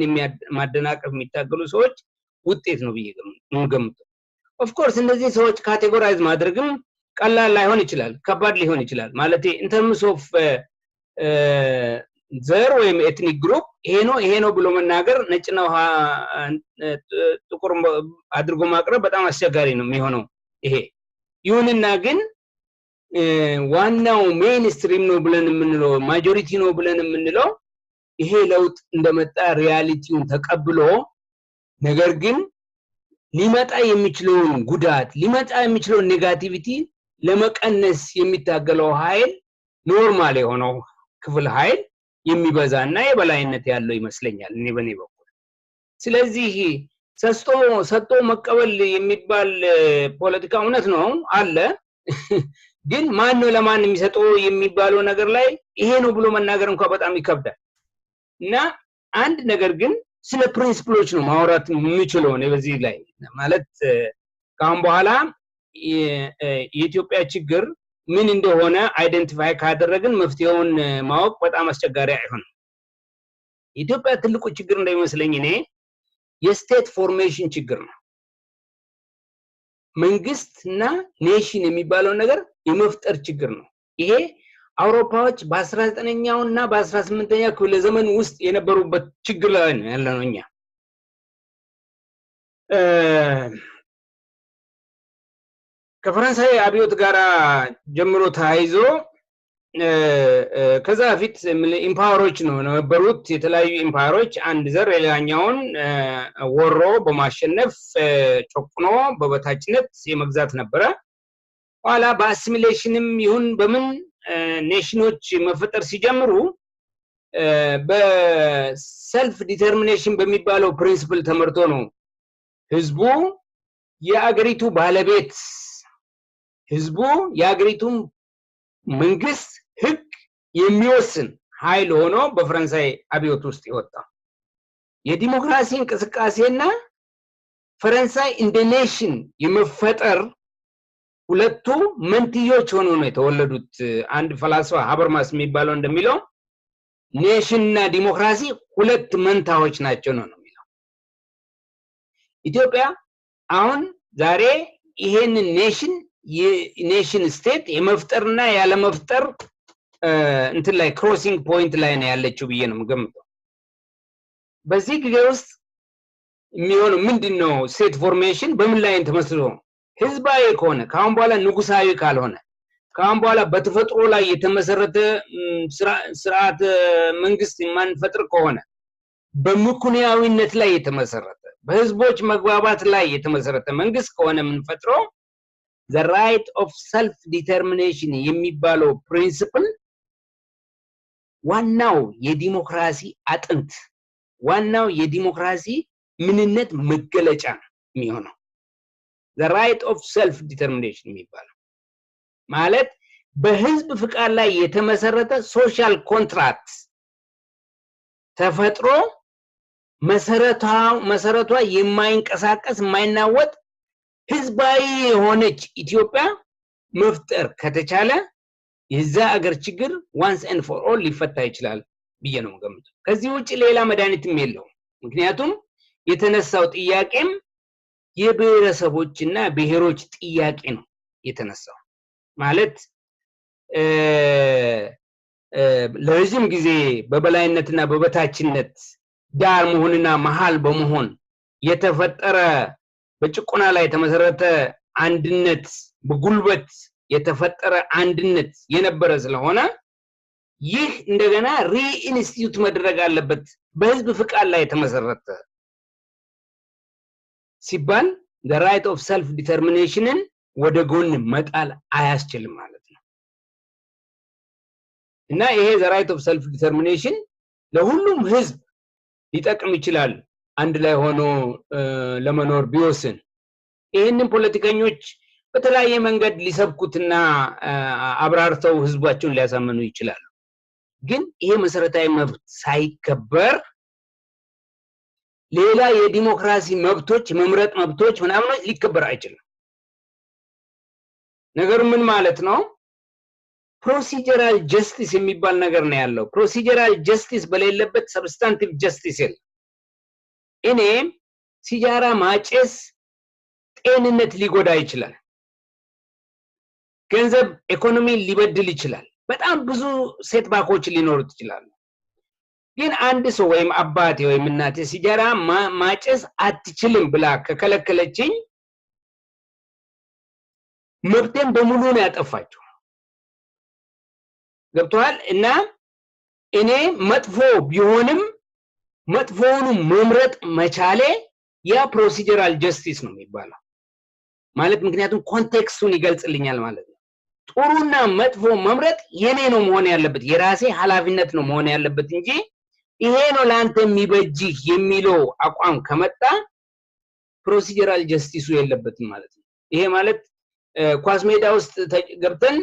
ማደናቀፍ የሚታገሉ ሰዎች ውጤት ነው ብዬ የምገምተው። ኦፍ ኮርስ እነዚህ ሰዎች ካቴጎራይዝ ማድረግም ቀላል ላይሆን ይችላል፣ ከባድ ሊሆን ይችላል። ማለት ኢን ተርምስ ኦፍ ዘር ወይም ኤትኒክ ግሩፕ ይሄ ነው ብሎ መናገር ነጭና ጥቁር አድርጎ ማቅረብ በጣም አስቸጋሪ ነው የሚሆነው ይሄ። ይሁንና ግን ዋናው ሜይንስትሪም ነው ብለን የምንለው ማጆሪቲ ነው ብለን የምንለው ይሄ ለውጥ እንደመጣ ሪያሊቲውን ተቀብሎ ነገር ግን ሊመጣ የሚችለውን ጉዳት ሊመጣ የሚችለውን ኔጋቲቪቲ ለመቀነስ የሚታገለው ኃይል ኖርማል የሆነው ክፍል ኃይል የሚበዛና የበላይነት ያለው ይመስለኛል እኔ በኔ በኩል። ስለዚህ ሰጥቶ መቀበል የሚባል ፖለቲካ እውነት ነው አለ ግን ማን ነው ለማን የሚሰጠው የሚባለው ነገር ላይ ይሄ ነው ብሎ መናገር እንኳን በጣም ይከብዳል። እና አንድ ነገር ግን ስለ ፕሪንሲፕሎች ነው ማውራት የምችለው ነው በዚህ ላይ ማለት ካሁን በኋላ የኢትዮጵያ ችግር ምን እንደሆነ አይደንቲፋይ ካደረግን መፍትሄውን ማወቅ በጣም አስቸጋሪ አይሆንም። ኢትዮጵያ ትልቁ ችግር እንደሚመስለኝ እኔ የስቴት ፎርሜሽን ችግር ነው። መንግስትና ኔሽን የሚባለው ነገር የመፍጠር ችግር ነው። ይሄ አውሮፓዎች በ19ኛው እና በ18ኛው ክፍለ ዘመን ውስጥ የነበሩበት ችግር ላይ ነው ያለነው እኛ። ከፈረንሳይ አብዮት ጋራ ጀምሮ ተያይዞ ከዛ በፊት ኢምፓወሮች ነው ነበሩት። የተለያዩ ኢምፓወሮች አንድ ዘር ሌላኛውን ወሮ በማሸነፍ ጨቁኖ በበታችነት የመግዛት ነበረ። ኋላ በአሲሚሌሽንም ይሁን በምን ኔሽኖች መፈጠር ሲጀምሩ በሰልፍ ዲተርሚኔሽን በሚባለው ፕሪንሲፕል ተመርቶ ነው ህዝቡ የአገሪቱ ባለቤት ህዝቡ የአገሪቱ መንግስት ህግ የሚወስን ኃይል ሆኖ በፈረንሳይ አብዮት ውስጥ ይወጣ። የዲሞክራሲ እንቅስቃሴና ፈረንሳይ እንደ ኔሽን የመፈጠር ሁለቱ መንትዮች ሆነው ነው የተወለዱት። አንድ ፈላስፋ ሀበርማስ የሚባለው እንደሚለው ኔሽንና ዲሞክራሲ ሁለት መንታዎች ናቸው ነው የሚለው። ኢትዮጵያ አሁን ዛሬ ይሄንን ኔሽን ስቴት የመፍጠርና ያለ መፍጠር እንትን ላይ ክሮሲንግ ፖይንት ላይ ነው ያለችው ብዬ ነው የምገምተው። በዚህ ጊዜ ውስጥ የሚሆነው ምንድነው? ስቴት ፎርሜሽን በምን ላይ ተመስርቶ ህዝባዊ ከሆነ ካሁን በኋላ ንጉሳዊ ካልሆነ ካሁን በኋላ በተፈጥሮ ላይ የተመሰረተ ስርዓት መንግስት የማንፈጥር ከሆነ በምኩንያዊነት ላይ የተመሰረተ በህዝቦች መግባባት ላይ የተመሰረተ መንግስት ከሆነ የምንፈጥረው the right of self determination የሚባለው ፕሪንሲፕል ዋናው የዲሞክራሲ አጥንት ዋናው የዲሞክራሲ ምንነት መገለጫ የሚሆነው the right of self determination የሚባለው ማለት በህዝብ ፍቃድ ላይ የተመሰረተ ሶሻል ኮንትራክት ተፈጥሮ መሰረቷ የማይንቀሳቀስ የማይናወጥ ህዝባዊ የሆነች ኢትዮጵያ መፍጠር ከተቻለ የዛ አገር ችግር once and for all ሊፈታ ይችላል ብዬ ነው የምገምተው። ከዚህ ውጪ ሌላ መድኃኒትም የለውም። ምክንያቱም የተነሳው ጥያቄም የብሔረሰቦችና ብሔሮች ጥያቄ ነው የተነሳው። ማለት ለረጅም ጊዜ በበላይነትና በበታችነት ዳር መሆንና መሃል በመሆን የተፈጠረ በጭቆና ላይ የተመሰረተ አንድነት በጉልበት የተፈጠረ አንድነት የነበረ ስለሆነ ይህ እንደገና ሪኢንስቲትዩት መድረግ አለበት በህዝብ ፍቃድ ላይ የተመሰረተ ሲባል the right of self determination ወደ ጎን መጣል አያስችልም ማለት ነው። እና ይሄ the right of self determination ለሁሉም ህዝብ ሊጠቅም ይችላል አንድ ላይ ሆኖ ለመኖር ቢወስን ይሄንን ፖለቲከኞች በተለያየ መንገድ ሊሰብኩትና አብራርተው ህዝባቸውን ሊያሳምኑ ይችላሉ ግን ይሄ መሰረታዊ መብት ሳይከበር ሌላ የዲሞክራሲ መብቶች መምረጥ መብቶች ምናምን ሊከበር አይችልም ነገር ምን ማለት ነው procedural justice የሚባል ነገር ነው ያለው procedural justice በሌለበት substantive justice የለም እኔ ሲጃራ ማጨስ ጤንነት ሊጎዳ ይችላል ገንዘብ ኢኮኖሚ ሊበድል ይችላል በጣም ብዙ ሴትባኮች ሊኖሩት ይችላል ግን አንድ ሰው ወይም አባቴ ወይም እናቴ ሲጃራ ማጨስ አትችልም ብላ ከከለከለችኝ መብቴን በሙሉ ነው ያጠፋቸው ገብቷል እና እኔ መጥፎ ቢሆንም መጥፎውን መምረጥ መቻሌ ያ ፕሮሲጀራል ጀስቲስ ነው የሚባለው ማለት ምክንያቱም ኮንቴክስቱን ይገልጽልኛል ማለት ነው ጥሩና መጥፎ መምረጥ የኔ ነው መሆን ያለበት የራሴ ኃላፊነት ነው መሆን ያለበት እንጂ ይሄ ነው ላንተ የሚበጅህ የሚለው አቋም ከመጣ ፕሮሲጀራል ጀስቲሱ የለበትም ማለት ነው ይሄ ማለት ኳስ ሜዳ ውስጥ ገብተን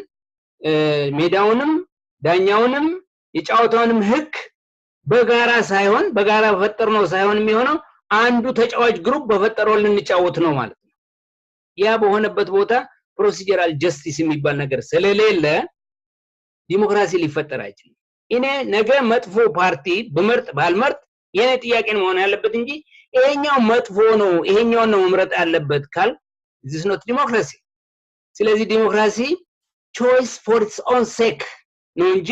ሜዳውንም ዳኛውንም የጫወታውንም ህግ በጋራ ሳይሆን በጋራ ፈጠርነው ሳይሆን የሚሆነው አንዱ ተጫዋች ግሩፕ በፈጠረው ልንጫወት ነው ማለት ነው ያ በሆነበት ቦታ ፕሮሲጀራል ጀስቲስ የሚባል ነገር ስለሌለ ዲሞክራሲ ሊፈጠር አይችልም እኔ ነገ መጥፎ ፓርቲ በመርጥ ባልመርጥ የኔ ጥያቄ ነው መሆን ያለበት እንጂ ይሄኛው መጥፎ ነው ይሄኛው ነው መምረጥ ያለበት ካል this is not democracy ስለዚህ ዲሞክራሲ choice for its own sake ነው እንጂ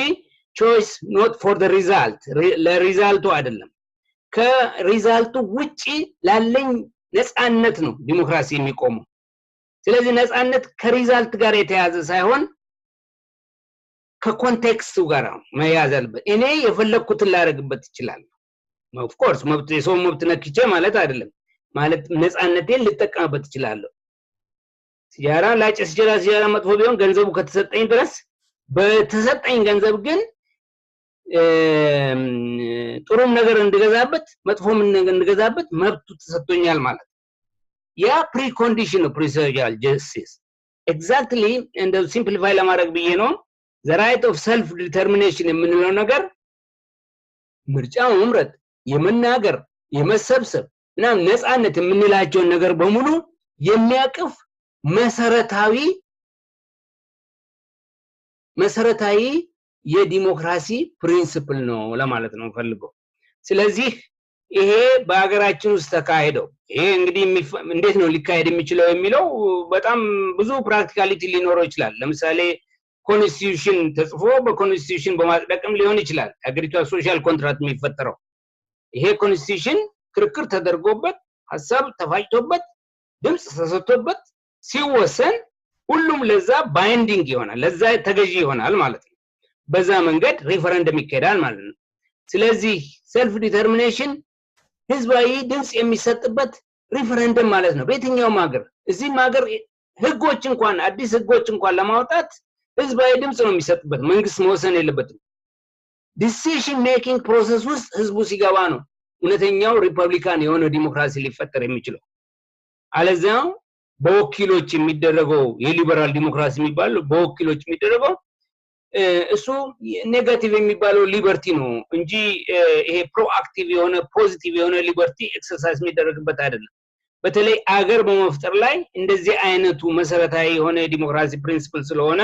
choice not for the result ለሪዛልቱ አይደለም ከሪዛልቱ ውጪ ላለኝ ነፃነት ነው ዲሞክራሲ የሚቆመው ስለዚህ ነፃነት ከሪዛልት ጋር የተያዘ ሳይሆን ከኮንቴክስቱ ጋር መያዝ አለበት እኔ የፈለኩትን ላደርግበት ይችላል of course መብት የሰው መብት ነክቼ ማለት አይደለም ማለት ነፃነቴን ልጠቀምበት ይችላል ሲያራ ላጨስ ይችላል ሲያራ መጥፎ ቢሆን ገንዘቡ ከተሰጠኝ ድረስ በተሰጠኝ ገንዘብ ግን ጥሩም ነገር እንድገዛበት መጥፎም ነገር እንድገዛበት መብቱ ተሰጥቶኛል ማለት ያ ፕሪኮንዲሽን ነው procedural justice exactly and simplify ለማድረግ ብዬ ነው the right of self determination የምንለው ነገር ምርጫው መምረጥ የመናገር የመሰብሰብ እና ነፃነት የምንላቸው ነገር በሙሉ የሚያቅፍ መሰረታዊ የዲሞክራሲ ፕሪንሲፕል ነው ለማለት ነው ፈልገው ስለዚህ ይሄ በአገራችን ውስጥ ተካሄደው ይሄ እንግዲህ እንዴት ነው ሊካሄድ የሚችለው የሚለው በጣም ብዙ ፕራክቲካሊቲ ሊኖረው ይችላል ለምሳሌ ኮንስቲቲዩሽን ተጽፎ በኮንስቲቲዩሽን በማጽደቅም ሊሆን ይችላል አገሪቷ ሶሻል ኮንትራክት የሚፈጠረው ይሄ ኮንስቲቲዩሽን ክርክር ተደርጎበት ሐሳብ ተፋጭቶበት ድምጽ ተሰጥቶበት ሲወሰን ሁሉም ለዛ ባይንዲንግ ይሆናል ለዛ ተገዢ ይሆናል ማለት ነው በዛ መንገድ ሪፈረንደም ይካሄዳል ማለት ነው ስለዚህ self determination ህዝባዊ ድምጽ የሚሰጥበት ሪፈረንደም ማለት ነው በየትኛውም ሀገር እዚህም ሀገር ህጎች እንኳን አዲስ ህጎች እንኳን ለማውጣት ህዝባዊ ድምጽ ነው የሚሰጥበት መንግስት መወሰን የለበትም ዲሲዥን ሜኪንግ ፕሮሰስ ውስጥ ህዝቡ ሲገባ ነው እውነተኛው ሪፐብሊካን የሆነ ዲሞክራሲ ሊፈጠር የሚችለው አለዛው በወኪሎች የሚደረገው የሊበራል ዲሞክራሲ የሚባለው በወኪሎች የሚደረገው እሱ ኔጋቲቭ የሚባለው ሊበርቲ ነው እንጂ ይሄ ፕሮአክቲቭ የሆነ ፖዚቲቭ የሆነ ሊበርቲ ኤክሰርሳይዝ የሚደረግበት አይደለም በተለይ አገር በመፍጠር ላይ እንደዚህ አይነቱ መሰረታዊ የሆነ ዲሞክራሲ ፕሪንሲፕል ስለሆነ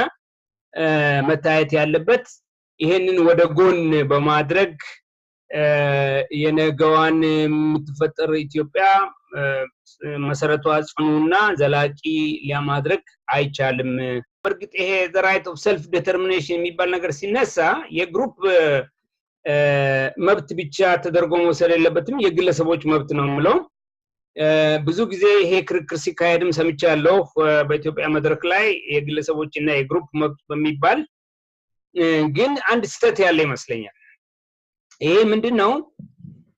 መታየት ያለበት ይሄንን ወደ ጎን በማድረግ የነገዋን የምትፈጠር ኢትዮጵያ መሰረቷ ጽኑና ዘላቂ ሊያማድረግ አይቻልም በርግጥ ይሄ the right of self determination የሚባል ነገር ሲነሳ የግሩፕ መብት ብቻ ተደርጎ መውሰድ የለበትም የግለሰቦች መብት ነው ማለት ብዙ ጊዜ ይሄ ክርክር ሲካሄድም ሰምቻለሁ በኢትዮጵያ መድረክ ላይ የግለሰቦችና የግሩፕ መብት በሚባል ግን አንድ ስህተት ያለ ይመስለኛል ይሄ ምንድነው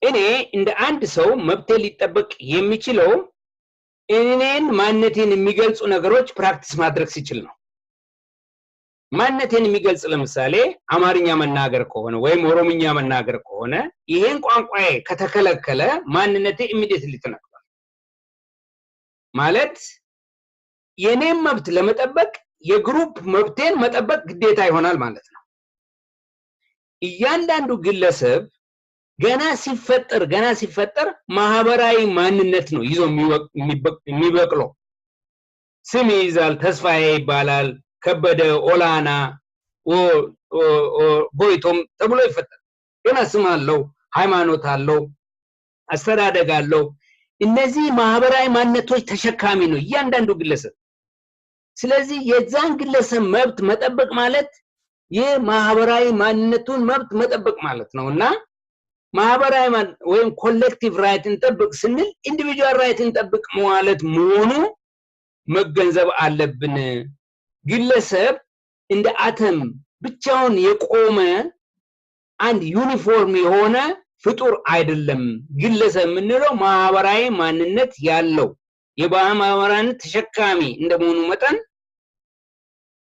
እኔ እንደ አንድ ሰው መብቴ ሊጠበቅ የሚችለው እኔን ማንነቴን የሚገልጹ ነገሮች ፕራክቲስ ማድረግ ሲችል ነው ማንነቴን የሚገልጽ ለምሳሌ አማርኛ መናገር ከሆነ ወይም ኦሮምኛ መናገር ከሆነ ይሄን ቋንቋዬ ከተከለከለ ማንነቴ ኢሚዲየትሊ ተነክቷል ማለት የኔም መብት ለመጠበቅ የግሩፕ መብቴን መጠበቅ ግዴታ ይሆናል ማለት ነው እያንዳንዱ ግለሰብ ገና ሲፈጠር ማህበራዊ ማንነት ነው ይዞ የሚበቅለው ስም ይዛል ተስፋዬ ይባላል ከበደ ኦላና ቦይቶም ተብሎ ይፈጠር ገና ስም አለው ሃይማኖት አለው አስተዳደግ አለው እነዚህ ማህበራዊ ማንነቶች ተሸካሚ ነው እያንዳንዱ ግለሰብ ስለዚህ የዛን ግለሰብ መብት መጠበቅ ማለት የማህበራዊ ማንነቱን መብት መጠበቅ ማለት ነውና ማህበራዊ ወይም ኮሌክቲቭ ራይት እንጠብቅ ስንል ኢንዲቪጁዋል ራይት እንጠብቅ ማለት መሆኑ መገንዘብ አለብን ግለሰብ እንደ አተም ብቻውን የቆመ አንድ ዩኒፎርም የሆነ ፍጡር አይደለም ግለሰብ ምንለው ማህበራዊ ማንነት ያለው የማህበራዊ ተሸካሚ እንደመሆኑ መጠን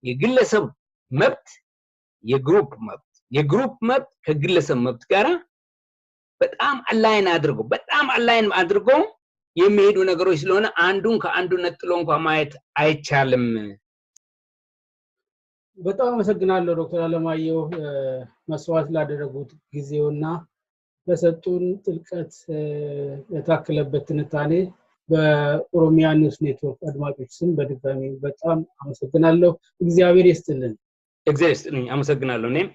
የግለሰብ መብት የግሩፕ መብት ከግለሰብ መብት ጋር በጣም አላይን አድርጎ የሚሄዱ ነገሮች ስለሆነ አንዱን ከአንዱ ነጥሎ እንኳን ማየት አይቻልም በጣም አመሰግናለሁ ዶክተር አለማየሁ መስዋዕት ላደረጉት ጊዜውና ለሰጡን ጥልቀት የታከለበት ትንታኔ በኦሮሚያ ኒውስ ኔትወርክ አድማጮች ስም በድጋሚ በጣም አመሰግናለሁ እግዚአብሔር ይስጥልን እግዚአብሔር ይስጥልኝ አመሰግናለሁ እኔም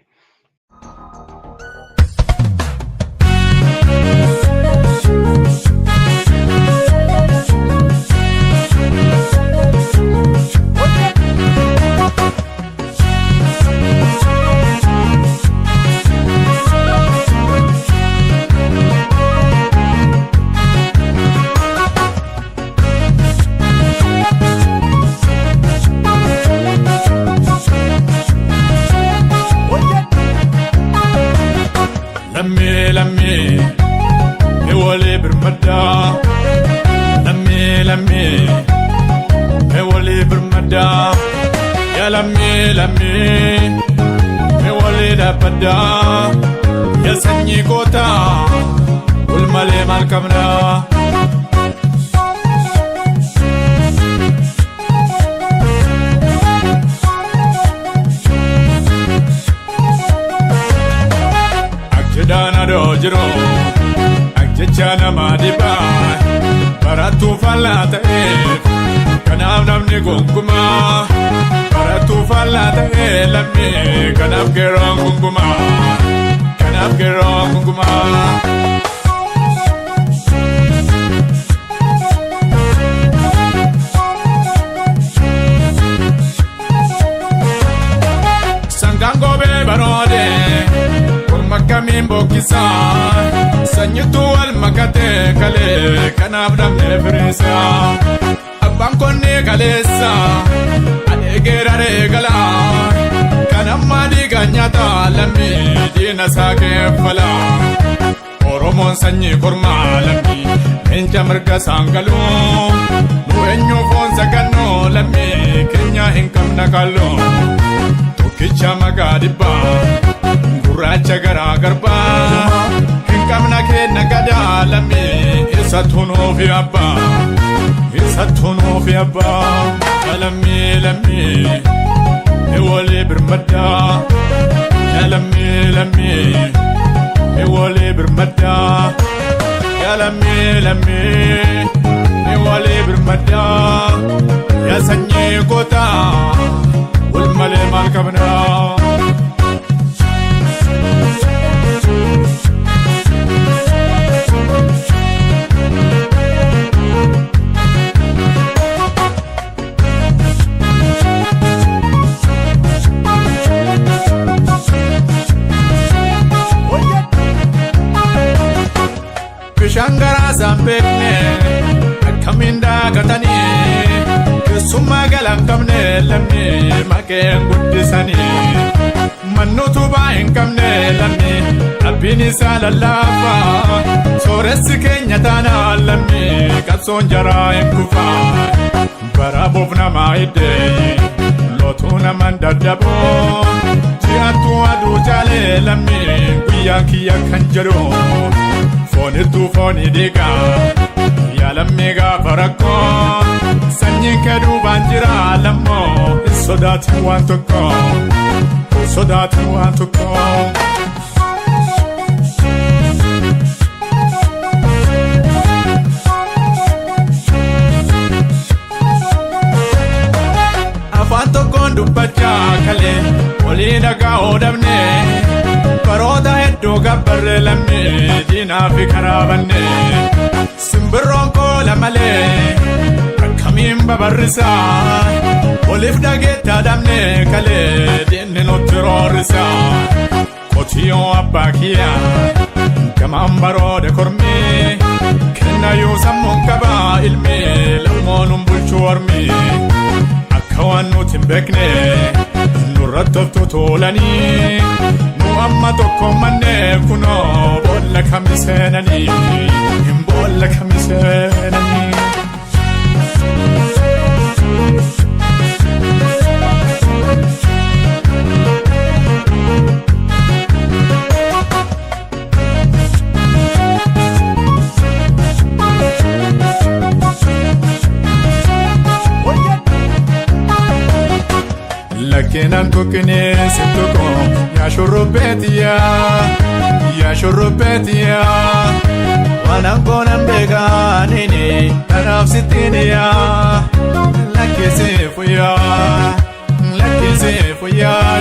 Ya sanyi kota ulmale malkamna akjedana dojro akjechana madiba baratu falata kanam namni gonguma baratu falata lammi kanam gerong gonguma Sangango be barode kurmakamin bokisa sanyitu al makate kale kanab namne frisa abankone kalesa adegera regala kanamadi ganyata lammi dina sake fala oromon sanyi kurma lammi enja marga sangalu nuenyo fon sakano lammi kenya hinkam nakalo tokicha magadiba guracha gara garba hinkam nake nagada lammi isatuno fi abba lammi ewole birmada ya lammi ewole birmada ya lammi ewole birmada ya sanyi kota ulmale malkamna Shangara zambekne akaminda katani kesuma galam kamne lamni make guddisani mannutu bain kamne lamni abini salalafa sores kenya tana lamni katson jara enkufa barabovna maide lotuna naman dadabo ji'atu aduu jaale lammi guyyaan kiyya kan jedhu foonittuu fooni deegaa yaalamee gaafa rakkoo sanyiin kee duubaan jira lammoo hin sodaatin waan tokko sodaatin waan tokko. Afaan tokkoon dubbachaa kalee olii dhagaa oodamne baroota hedduu gabbarre lammii diinaa fi karaa banne simbirroon koola malee akkamiin babarrisaa oliif dhageettaa dhabne kalee diinni nutti roorrisaa qotiyyoo abbaa kiyyaa gamaan baroode kormii kennayyuu sammuun qabaa ilmii lammoon bulchuu ormii. Waan nuti hin beekne nurratti of tuulanii nu amma tokko mannee kunoo boolla kami seenanii boolla kami seenanii. Lakinan tukine situko ya shurrubetia wanangonan bega nini tanafsitinia lakisi fuya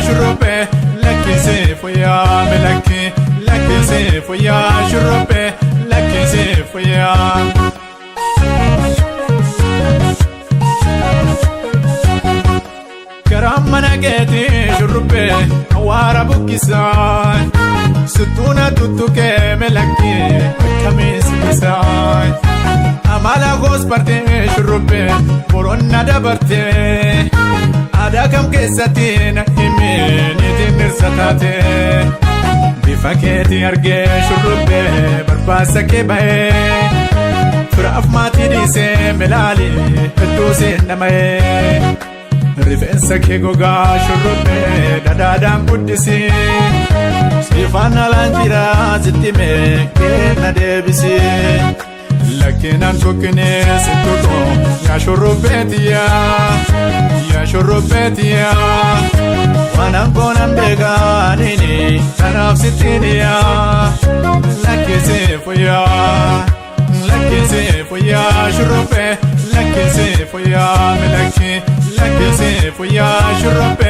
shurrube lakisi fuya melaki lakisi fuya shurrube lakisi fuya. Karamana geti shurube awara bukisai Sutuna tutuke melaki kamis kisai Amala gos parte shurube boronna dabarte Ada kam kesatina himi nitin satate Bifaketi arge shurube barbasa ke bae Fraf mati dise melali tusi namae Rifeensa kee gogaa shurrubbee dadaadhaan guddisi Siifaan alaan jira sittime kenna deebisi Lakkinaan tokkinee sittuko yaa shurrubbeetiya Waanaan koonan beegaa nini tanaaf sittiniya Lakkisee fuyyaa shurrubbee lakkisee fuyyaa milakki Lakisi fuya shurrubbee